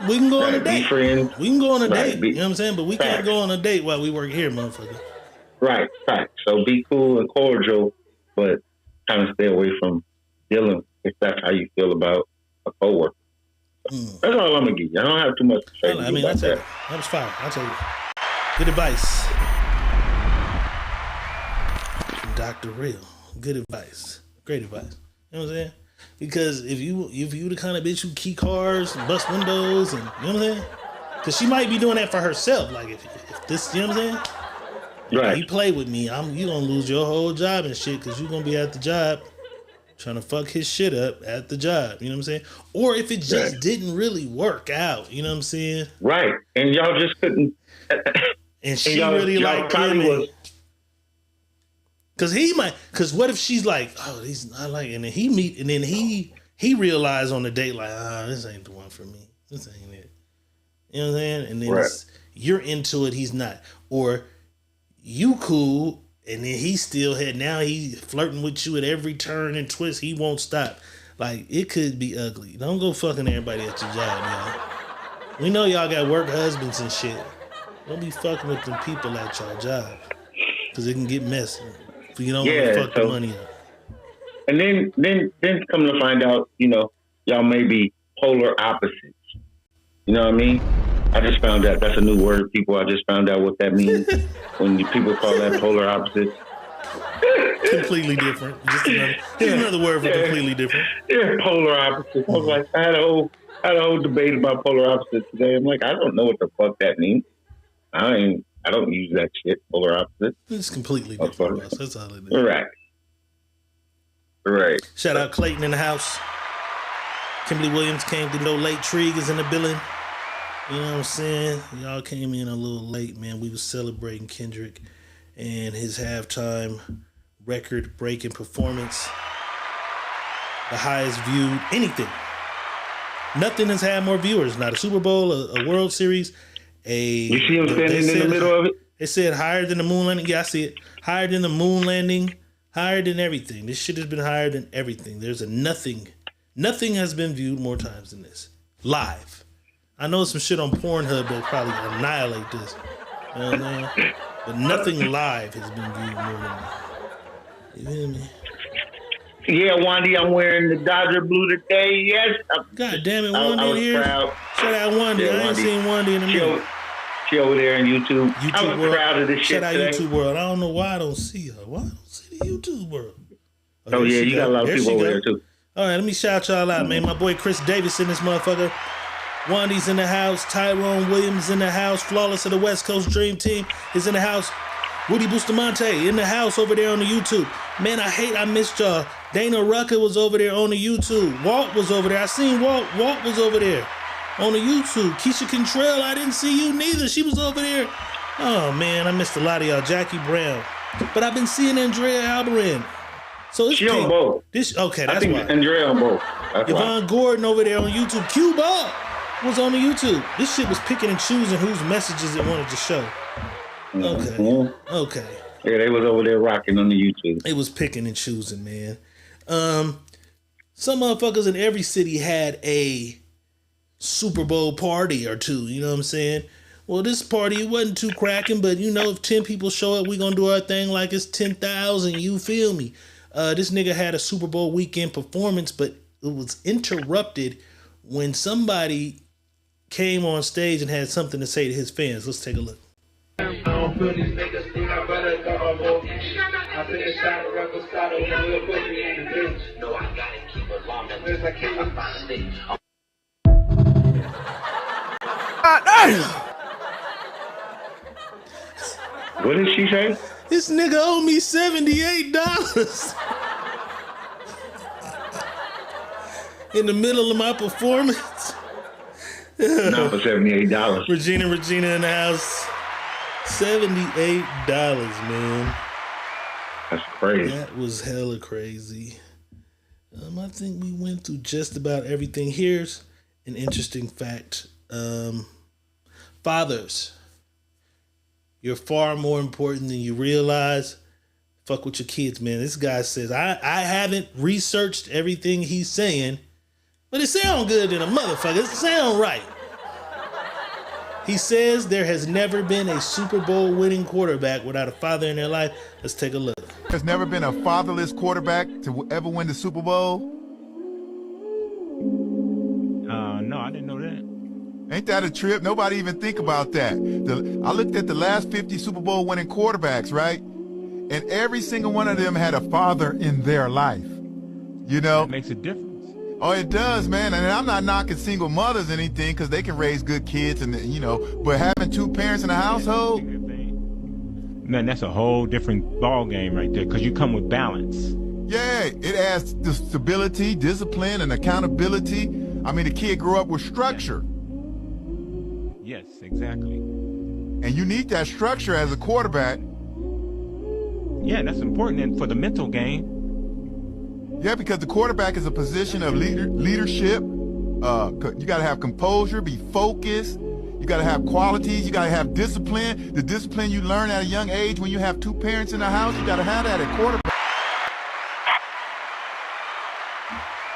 we can go on a date. Be friends. We can go on a Right, date. You know what I'm saying? But we can't go on a date while we work here, motherfucker. Right. So be cool and cordial, but kind of stay away from dealing if that's how you feel about a coworker. That's all I'm gonna give you. I don't have too much to say I mean, about that. That was fine. I'll tell you. Good advice. From Dr. Real. Good advice. Great advice. You know what I'm saying? Because if you the kind of bitch who key cars and bust windows and, you know what I'm saying? Because she might be doing that for herself. Like, if this, you know what I'm saying? Right. You play with me, you gonna lose your whole job and shit because you gonna be at the job trying to fuck his shit up at the job. You know what I'm saying? Or if it just didn't really work out, you know what I'm saying? Right. And y'all just couldn't. And she y'all, really y'all liked probably him. was. Because what if she's like, oh, he's not like, and then he realized on the date, like, this ain't the one for me. This ain't it. You know what I'm saying? And then you're into it, he's not. Or you cool, and then he flirting with you at every turn and twist. He won't stop. Like, it could be ugly. Don't go fucking everybody at your job, y'all. We know y'all got work husbands and shit. Don't be fucking with them people at your job. Because it can get messy. If you don't want to fuck the money up. And then come to find out, y'all may be polar opposites. You know what I mean? I just found out that's a new word, people. I just found out what that means when people call that polar opposites. Completely different. Just another word for completely different. Yeah, polar opposites. I was like, I had a whole debate about polar opposites today. I'm like, I don't know what the fuck that means. I don't use that shit, polar opposites. It's completely different. That's all it is. Right. Shout out Clayton in the house. Kimberly Williams came to No Late. Trig is in the building. You know what I'm saying? Y'all came in a little late, man. We was celebrating Kendrick and his halftime record-breaking performance. The highest viewed anything. Nothing has had more viewers. Not a Super Bowl, a World Series. You see him standing in the middle of it? They said higher than the moon landing. Yeah, I see it. Higher than the moon landing. Higher than everything. This shit has been higher than everything. There's a nothing. Nothing has been viewed more times than this. Live. I know some shit on Pornhub that probably annihilate this. You know what I mean? But nothing live has been viewed more than that. You feel me? Yeah, Wandy, I'm wearing the Dodger blue today. Yes. God damn it, Wandy I was here. Proud. Shout out Wandy. Yeah, I ain't seen Wandy in a minute. She over there in YouTube. I was World. proud of this shit Shout out today. YouTube World. I don't know why I don't see her. Why I don't see the YouTube World? Oh yeah, you got a lot of people over there too. All right, let me shout y'all out, man. My boy Chris Davis in this motherfucker. Wandy's in the house. Tyrone Williams in the house. Flawless of the West Coast Dream Team is in the house. Woody Bustamante in the house over there on the YouTube. Man, I missed y'all. Dana Rucker was over there on the YouTube. Walt was over there. I seen Walt. Walt was over there on the YouTube. Keisha Contrell, I didn't see you neither. She was over there. Oh, man, I missed a lot of y'all. Jackie Brown. But I've been seeing Andrea Albarin. So it's she on both. Okay, that's I think why. Andrea on both. Yvonne Gordon over there on YouTube. Q-Ball was on the YouTube. This shit was picking and choosing whose messages it wanted to show. Okay. Mm-hmm. Okay. Yeah, they was over there rocking on the YouTube. It was picking and choosing, man. Some motherfuckers in every city had a Super Bowl party or two, you know what I'm saying? Well, this party, it wasn't too cracking, but if 10 people show up, we gonna do our thing like it's 10,000, you feel me? This nigga had a Super Bowl weekend performance, but it was interrupted when somebody came on stage and had something to say to his fans. Let's take a look. I said a shot of rebel spot over a little pussy in the bitch. No, I gotta keep it long. Where's that kid? I'm fine with it. What did she say? This nigga owe me $78 in the middle of my performance. Not for $78. Regina in the house. $78, man. That's crazy. That was hella crazy. I think we went through just about everything. Here's an interesting fact. Fathers, you're far more important than you realize. Fuck with your kids, man. This guy says, I haven't researched everything he's saying, but it sounds good in a motherfucker. It sounds right. He says there has never been a Super Bowl winning quarterback without a father in their life. Let's take a look. There's never been a fatherless quarterback to ever win the Super Bowl? No, I didn't know that. Ain't that a trip? Nobody even think about that. I looked at the last 50 Super Bowl winning quarterbacks, right? And every single one of them had a father in their life. You know? That makes a difference. Oh, it does, man. And I'm not knocking single mothers or anything because they can raise good kids and, but having two parents in the household? Man, that's a whole different ball game right there because you come with balance. Yeah, it adds the stability, discipline, and accountability. I mean, the kid grew up with structure. Yes, exactly. And you need that structure as a quarterback. Yeah, that's important and for the mental game. Yeah, because the quarterback is a position of leadership. You got to have composure, be focused. You got to have qualities. You got to have discipline. The discipline you learn at a young age when you have two parents in the house, you got to have that at quarterback.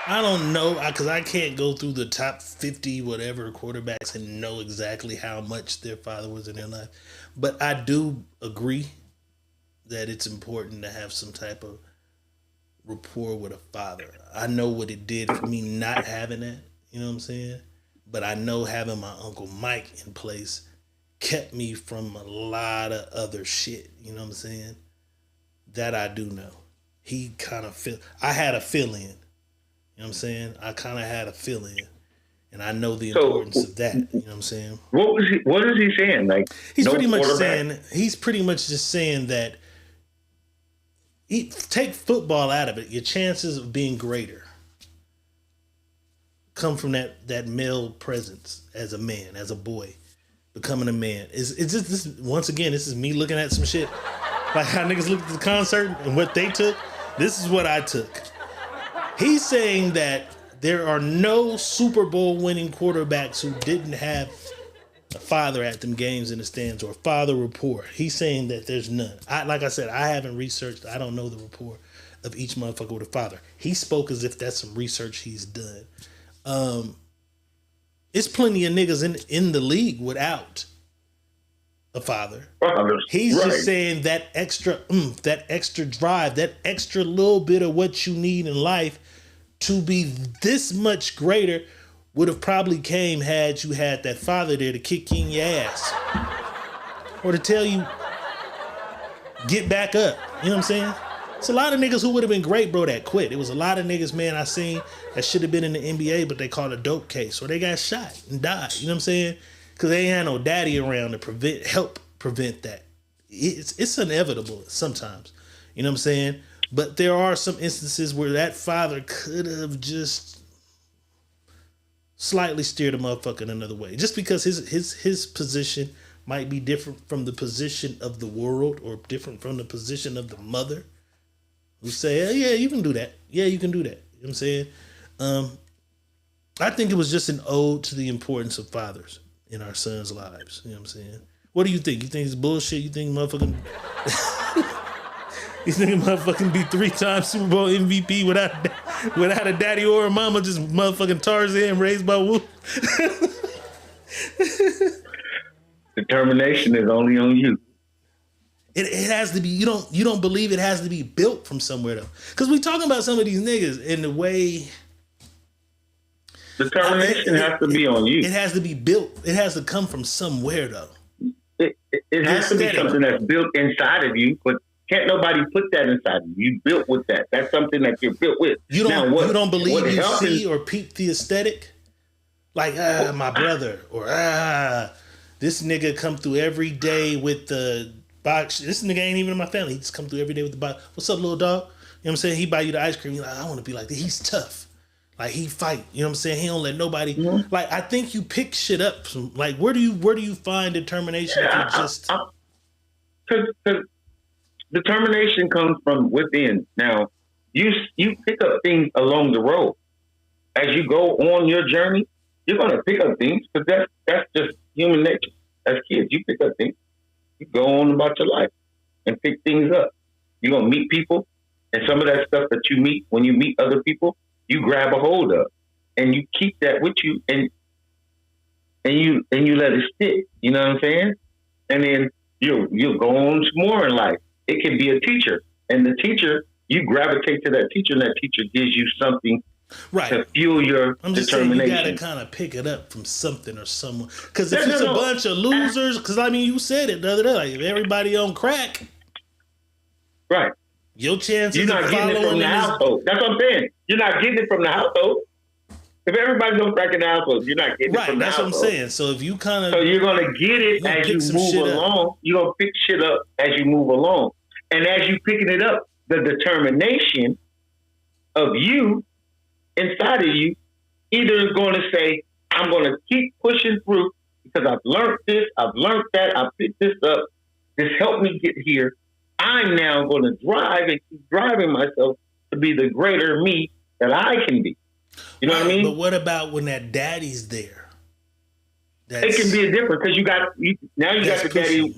I don't know, because I can't go through the top 50 whatever quarterbacks and know exactly how much their father was in their life. But I do agree that it's important to have some type of rapport with a father. I know what it did for me not having that, you know what I'm saying? But I know having my Uncle Mike in place kept me from a lot of other shit, you know what I'm saying? That I do know. He kind of I had a fill-in, you know what I'm saying? I kind of had a fill-in, and I know the importance of that, you know what I'm saying? What is he saying? Like, he's pretty much just saying that take football out of it, your chances of being greater come from that male presence as a man, as a boy, becoming a man. It's just this, once again, this is me looking at some shit. Like how niggas looked at the concert and what they took. This is what I took. He's saying that there are no Super Bowl winning quarterbacks who didn't have a father at them games in the stands or father rapport. He's saying that there's none. Like I said, I haven't researched. I don't know the rapport of each motherfucker with a father. He spoke as if that's some research he's done. It's plenty of niggas in the league without a father. He's just saying that extra drive, that extra little bit of what you need in life to be this much greater would have probably came had you had that father there to kick you in your ass. Or to tell you, get back up. You know what I'm saying? It's a lot of niggas who would have been great, bro, that quit. It was a lot of niggas, man, I seen that should have been in the NBA, but they caught a dope case. Or they got shot and died. You know what I'm saying? Because they ain't had no daddy around to help prevent that. It's inevitable sometimes. You know what I'm saying? But there are some instances where that father could have just slightly steered a motherfucker another way. Just because his position might be different from the position of the world or different from the position of the mother. Who say, oh, yeah, you can do that. Yeah, you can do that. You know what I'm saying? I think it was just an ode to the importance of fathers in our sons' lives. You know what I'm saying? What do you think? You think it's bullshit? You think motherfucking... You think motherfucking be 3-time Super Bowl MVP without a daddy or a mama, just motherfucking Tarzan raised by Woo? Determination is only on you. It has to be. You don't believe it has to be built from somewhere though, because we talking about some of these niggas in the way. Determination has to be on you. It has to be built. It has to come from somewhere though. It has to be something that's built inside of you, but Can't nobody put that inside you. You built with that. That's something that you're built with. You don't believe you see is, or peep the aesthetic? Like, my brother, or this nigga come through every day with the box. This nigga ain't even in my family. He just come through every day with the box. What's up, little dog? You know what I'm saying? He buy you the ice cream. You're like, I want to be like that. He's tough. Like, he fight. You know what I'm saying? He don't let nobody. Mm-hmm. Like, I think you pick shit up. From, like, where do you find determination? Yeah, if you just because determination comes from within. Now, you pick up things along the road as you go on your journey. You're gonna pick up things because that's just human nature. As kids, you pick up things. You go on about your life and pick things up. You're gonna meet people, and some of that stuff that you meet when you meet other people, you grab a hold of, and you keep that with you, and you let it stick. You know what I'm saying? And then you'll go on some more in life. It can be a teacher, and the teacher, you gravitate to that teacher, and that teacher gives you something to fuel your I'm just determination. saying you gotta kind of pick it up from something or someone. Because if it's a bunch of losers, because I mean, you said it the other day, like if everybody on crack, right? Your chances you're not of getting it from the household. That's what I'm saying. You're not getting it from the household. If everybody's on crack in the household, you're not getting it from the household. That's what I'm saying. So if you kind of, so you're gonna get it as you move along. You're gonna pick shit up as you move along, and as you picking it up, the determination of you inside of you either is going to say, I'm going to keep pushing through because I've learned this, I've learned that, I've picked this up, this helped me get here. I'm now going to drive and keep driving myself to be the greater me that I can be. You know what I mean? But what about when that daddy's there? It can be a difference because you got the daddy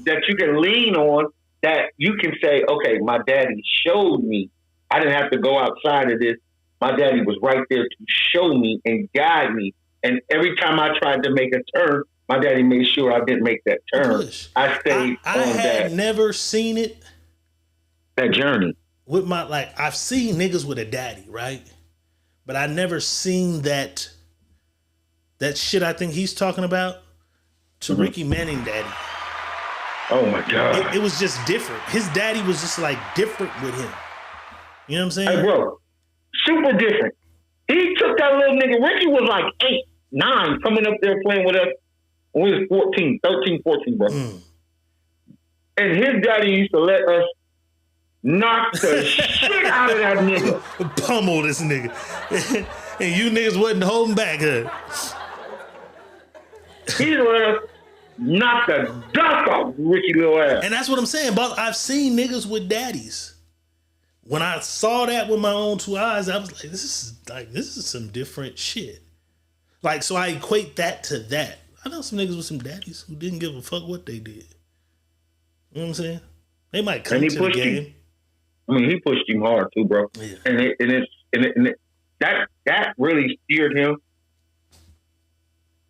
that you can lean on, that you can say, okay, my daddy showed me. I didn't have to go outside of this. My daddy was right there to show me and guide me. And every time I tried to make a turn, my daddy made sure I didn't make that turn. I stayed I had never seen it. That journey. With I've seen niggas with a daddy, right? But I never seen that shit I think he's talking about to Ricky Manning daddy. Oh my God. It was just different. His daddy was just like different with him. You know what I'm saying? Hey, bro. Super different. He took that little nigga. Ricky was like 8, 9, coming up there playing with us when we was 13, 14, bro. And his daddy used to let us knock the shit out of that nigga. Pummel this nigga. And you niggas wasn't holding back, huh? He let us knock the dust off Ricky little ass. And that's what I'm saying, but I've seen niggas with daddies. When I saw that with my own 2 eyes, I was like, this is some different shit. Like, so I equate that to that. I know some niggas with some daddies who didn't give a fuck what they did. You know what I'm saying? They might come to the game. He pushed him hard too, bro. Yeah. And that really steered him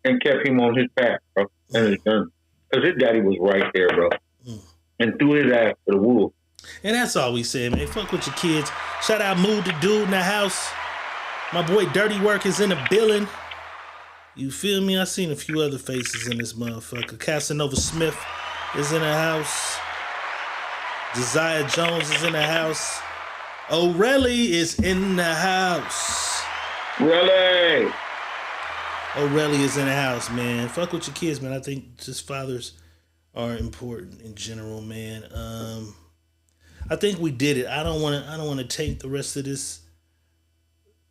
and kept him on his path, bro. And his journey. Because his daddy was right there, bro. And threw his ass to the wolves. And that's all we say, man. Fuck with your kids. Shout out Mood the Dude in the house. My boy Dirty Work is in the building. You feel me? I seen a few other faces in this motherfucker. Casanova Smith is in the house. Josiah Jones is in the house. O'Reilly is in the house. O'Reilly is in the house, man. Fuck with your kids, man. I think just fathers are important in general, man. I think we did it. I don't want to taint the rest of this.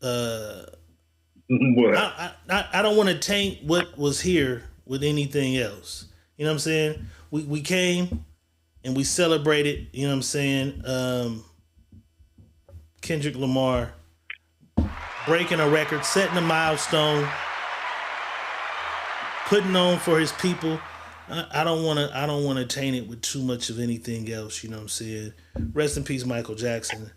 What? I don't want to taint what was here with anything else. You know what I'm saying? We came and we celebrated. You know what I'm saying? Kendrick Lamar breaking a record, setting a milestone, putting on for his people. I don't want to taint it with too much of anything else. You know what I'm saying? Rest in peace, Michael Jackson.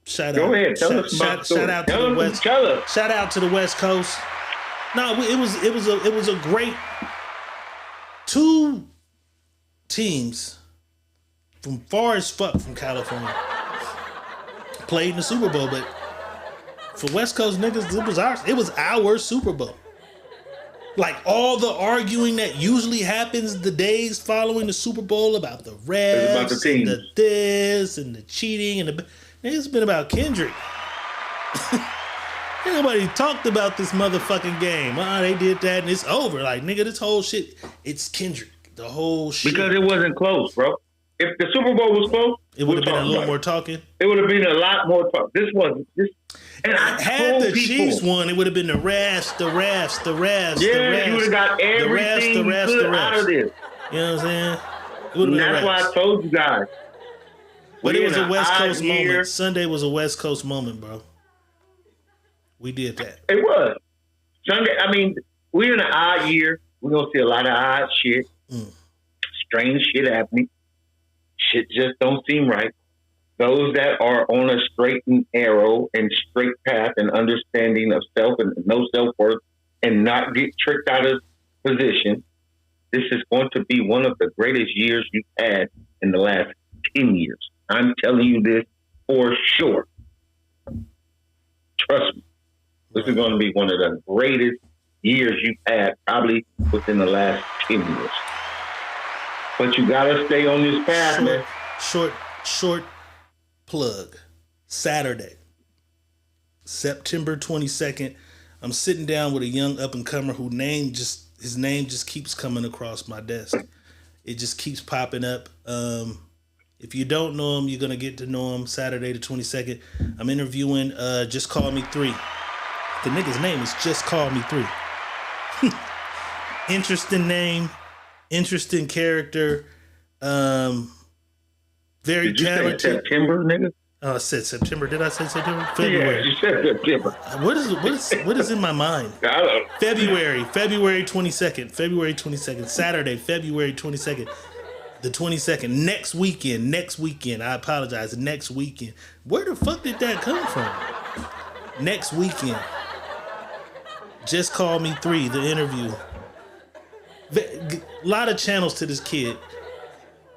Shout out to the West Coast. No, it was a great 2 teams from far as fuck from California played in the Super Bowl, but for West Coast niggas, it was our Super Bowl. Like all the arguing that usually happens the days following the Super Bowl about the refs, about the teams. and the this and the cheating and the. It's been about Kendrick. Ain't nobody talked about this motherfucking game. They did that and it's over. Like, nigga, this whole shit, it's Kendrick. The whole shit. Because it wasn't close, bro. If the Super Bowl was close, it would have been a little more talking. It would have been a lot more talk. This wasn't. And I had the people, Chiefs won, it would have been the refs. Yeah, you would have got everything good out of this. You know what I'm saying? And that's why I told you guys. But it was a West Coast moment. Sunday was a West Coast moment, bro. We did that. It was. Sunday, I mean, we're in an odd year. We're going to see a lot of odd shit. Strange shit happening. Shit just don't seem right. Those that are on a straight and arrow and straight path and understanding of self and no self-worth and not get tricked out of position, this is going to be one of the greatest years you've had in the last 10 years. I'm telling you this for sure. Trust me. This is going to be one of the greatest years you've had probably within the last 10 years. But you got to stay on this path, man. Short plug. Saturday, September 22nd. I'm sitting down with a young up-and-comer whose name just keeps coming across my desk. It just keeps popping up. If you don't know him, you're going to get to know him Saturday the 22nd. I'm interviewing Just Call Me 3. The nigga's name is Just Call Me 3. Interesting name. Interesting character. Very Did you talented. say September, nigga? Oh, I said September. Did I say September? February. Yeah, you said September. What is in my mind? I don't know. February 22nd. February 22nd. Saturday, February 22nd. The 22nd. Next weekend. I apologize. Next weekend. Where the fuck did that come from? Next weekend. Just Call Me 3, the interview. A lot of channels to this kid.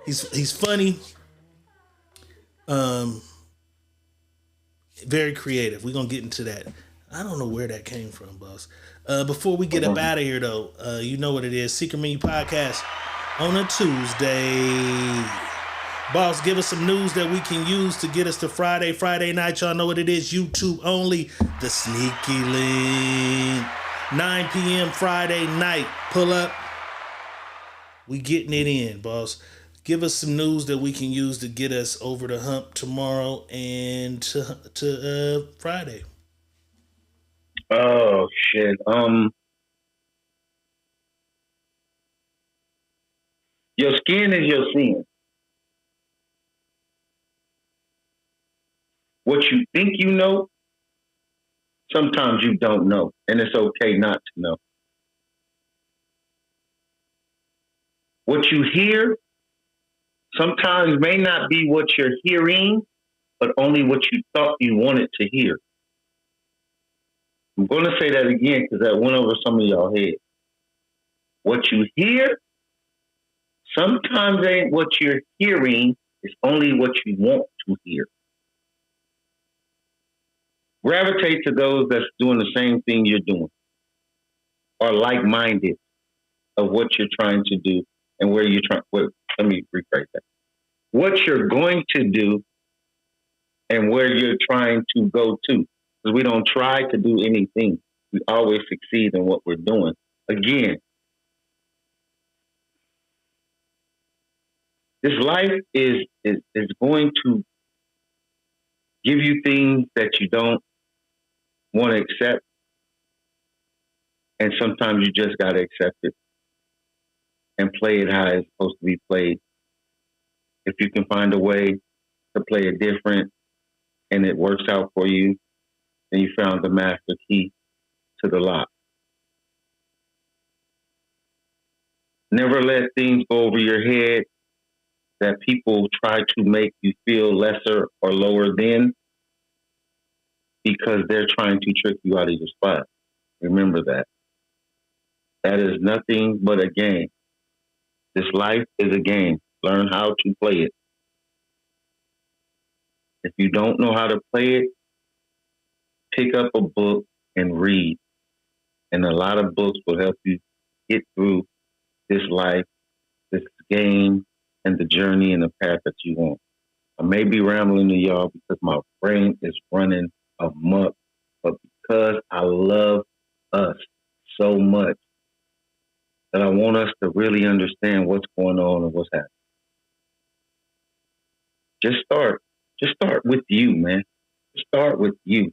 He's funny. Very creative. We're going to get into that. I don't know where that came from, boss. Before we get up out of here, though, you know what it is. Secret Menu Podcast on a Tuesday. Boss, give us some news that we can use to get us to Friday. Friday night, y'all know what it is. YouTube only. The Sneaky Link. 9 p.m. Friday night. Pull up. We getting it in, boss. Give us some news that we can use to get us over the hump tomorrow and to Friday. Oh shit. Your skin is your sin. What you think you know, sometimes you don't know, and it's okay not to know. What you hear sometimes may not be what you're hearing, but only what you thought you wanted to hear. I'm going to say that again because that went over some of y'all head. What you hear sometimes ain't what you're hearing, it's only what you want to hear. Gravitate to those that's doing the same thing you're doing or like-minded of what you're trying to do and where you're trying. Wait, let me rephrase that. What you're going to do and where you're trying to go to. Because we don't try to do anything. We always succeed in what we're doing. Again, this life is going to give you things that you don't want to accept. And sometimes you just got to accept it and play it how it's supposed to be played. If you can find a way to play it different and it works out for you, then you found the master key to the lock. Never let things go over your head that people try to make you feel lesser or lower than because they're trying to trick you out of your spot. Remember that. That is nothing but a game. This life is a game. Learn how to play it. If you don't know how to play it, pick up a book and read And a lot of books will help you get through this life, this game, and the journey and the path that you want. I may be rambling to y'all because my brain is running amok, but because I love us so much that I want us to really understand what's going on and what's happening. Just start with you, man. Start with you.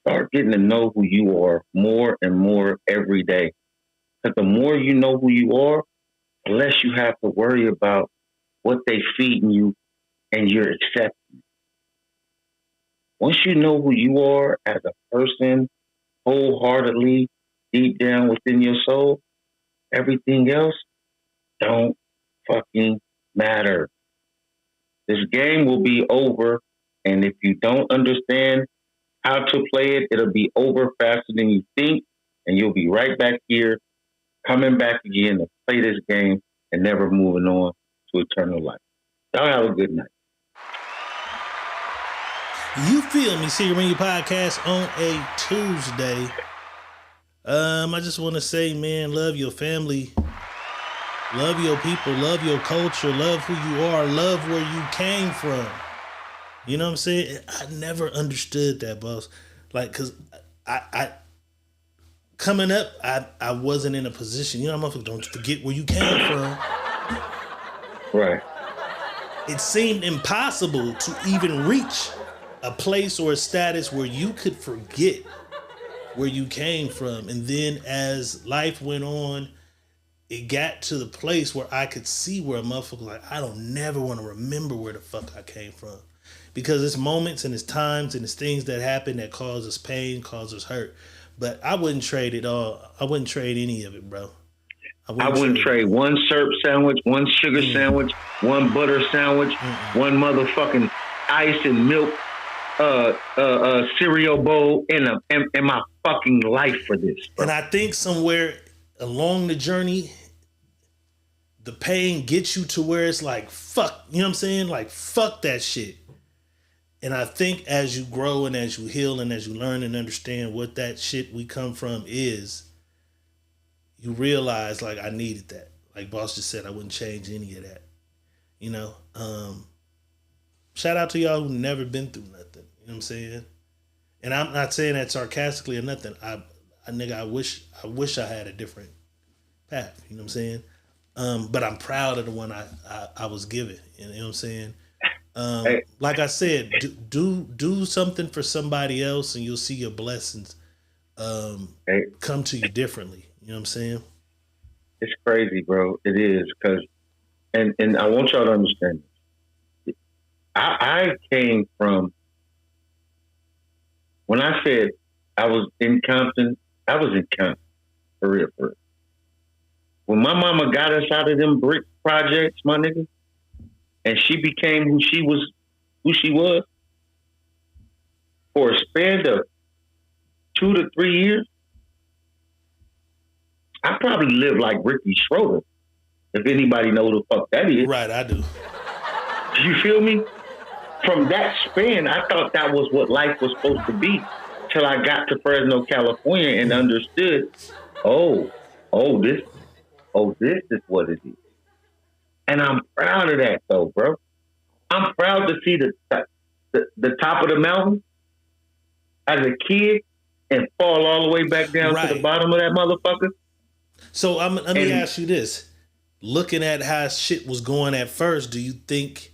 Start getting to know who you are more and more every day. Because the more you know who you are, the less you have to worry about what they feeding you and you're accepting. Once you know who you are as a person, wholeheartedly, deep down within your soul, everything else don't fucking matter. This game will be over, and if you don't understand how to play it, it'll be over faster than you think, and you'll be right back here, coming back again to play this game and never moving on to eternal life. Y'all have a good night. You feel me? See, Ring Your Podcast on a Tuesday. I just want to say, man, love your family, love your people, love your culture, love who you are, love where you came from. You know what I'm saying? I never understood that, boss. Like, cause I coming up, I wasn't in a position. You know, motherfucker, don't forget where you came from. Right. It seemed impossible to even reach a place or a status where you could forget where you came from. And then as life went on, it got to the place where I could see where a motherfucker like, I don't never want to remember where the fuck I came from. Because it's moments and it's times and it's things that happen that cause us pain, cause us hurt. But I wouldn't trade it all. I wouldn't trade any of it, bro. I wouldn't trade one syrup sandwich, one sugar sandwich, one butter sandwich, one motherfucking ice and milk cereal bowl in my fucking life for this, bro. And I think somewhere along the journey, the pain gets you to where it's like, fuck, you know what I'm saying? Like, fuck that shit. And I think as you grow and as you heal and as you learn and understand what that shit we come from is, you realize, like, I needed that. Like Boss just said, I wouldn't change any of that. You know? Shout out to y'all who never been through nothing. You know what I'm saying? And I'm not saying that sarcastically or nothing. I wish I had a different path. You know what I'm saying? But I'm proud of the one I was given. You know what I'm saying? Like I said, do something for somebody else and you'll see your blessings come to you differently. You know what I'm saying? It's crazy, bro. It is, because, and I want y'all to understand this. I came from, when I said I was in Compton, I was in Compton, for real. When my mama got us out of them brick projects, my nigga, and she became who she was, for a span of 2 to 3 years, I probably lived like Ricky Schroeder, if anybody knows who the fuck that is. Right, I do. You feel me? From that span, I thought that was what life was supposed to be, till I got to Fresno, California, and understood, this is what it is. And I'm proud of that, though, bro. I'm proud to see the top of the mountain as a kid and fall all the way back down to the bottom of that motherfucker. So let me ask you this. Looking at how shit was going at first, do you think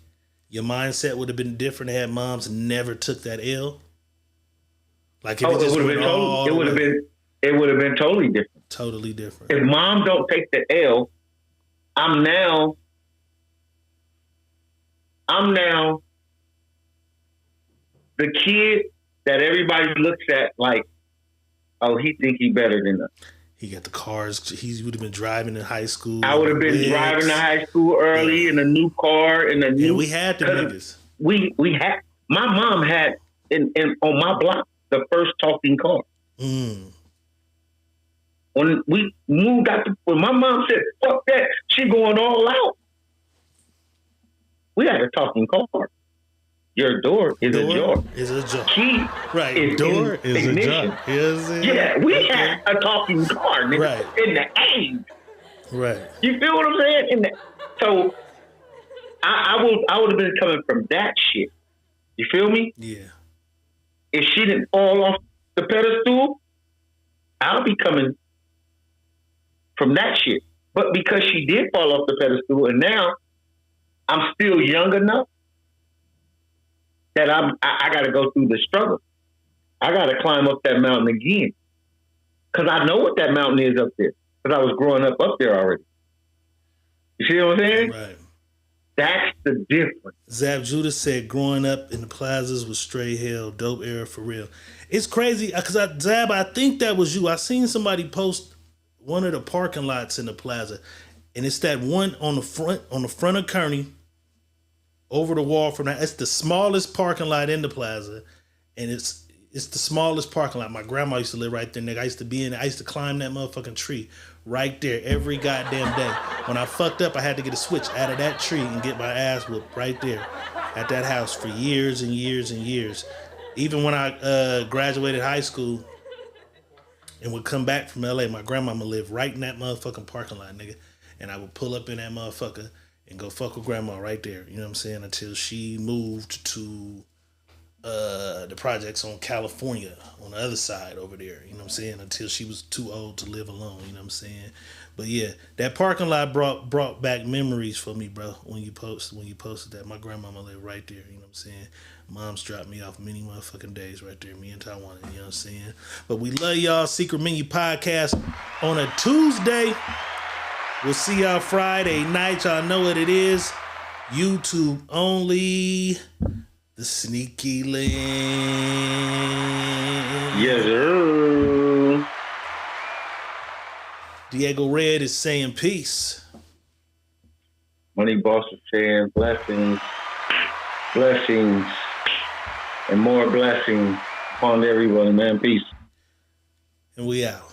your mindset would have been different had moms never took that L? Like if it would have been totally different. Totally different. If mom don't take the L, I'm now the kid that everybody looks at like, oh, he think he better than us. He got the cars. He would have been driving in high school. I would have been driving to high school early in a new car and a new. Yeah, we had the niggas. We had. My mom had in on my block the first talking car. When we moved out, when my mom said, "Fuck that," she going all out. We had a talking car. Your door is a jar. Is a jar. Key Right. is Door is ignition. a jar. Yes, Yeah, we had a talking car, nigga, Right. in the '80s. Right. You feel what I'm saying? So I would have been coming from that shit. You feel me? Yeah. If she didn't fall off the pedestal, I'll be coming from that shit. But because she did fall off the pedestal, and now I'm still young enough that I got to go through the struggle. I got to climb up that mountain again, because I know what that mountain is up there, because I was growing up there already. You see what I'm saying? Right. That's the difference. Zab Judah said, growing up in the plazas was straight hell, dope era for real. It's crazy, because Zab, I think that was you. I seen somebody post one of the parking lots in the plaza, and it's that one on the front of Kearney, over the wall from that. It's the smallest parking lot in the plaza, and it's the smallest parking lot. My grandma used to live right there, nigga. I used to climb that motherfucking tree right there every goddamn day. When I fucked up, I had to get a switch out of that tree and get my ass whooped right there at that house for years and years and years. Even when I graduated high school and would come back from LA, my grandmama lived right in that motherfucking parking lot, nigga. And I would pull up in that motherfucker and go fuck with grandma right there. You know what I'm saying? Until she moved to the projects on California, on the other side over there. You know what I'm saying? Until she was too old to live alone. You know what I'm saying? But yeah, that parking lot brought back memories for me, bro. When you posted that, my grandmama lived right there. You know what I'm saying? Mom's dropped me off many motherfucking days right there. Me and Taiwan. You know what I'm saying? But we love y'all. Secret Menu Podcast on a Tuesday. We'll see y'all Friday night. Y'all know what it is. YouTube only. The Sneaky Link. Yes, sir. Diego Red is saying peace. Money Boss is saying blessings, and more blessings upon everyone, man. Peace. And we out.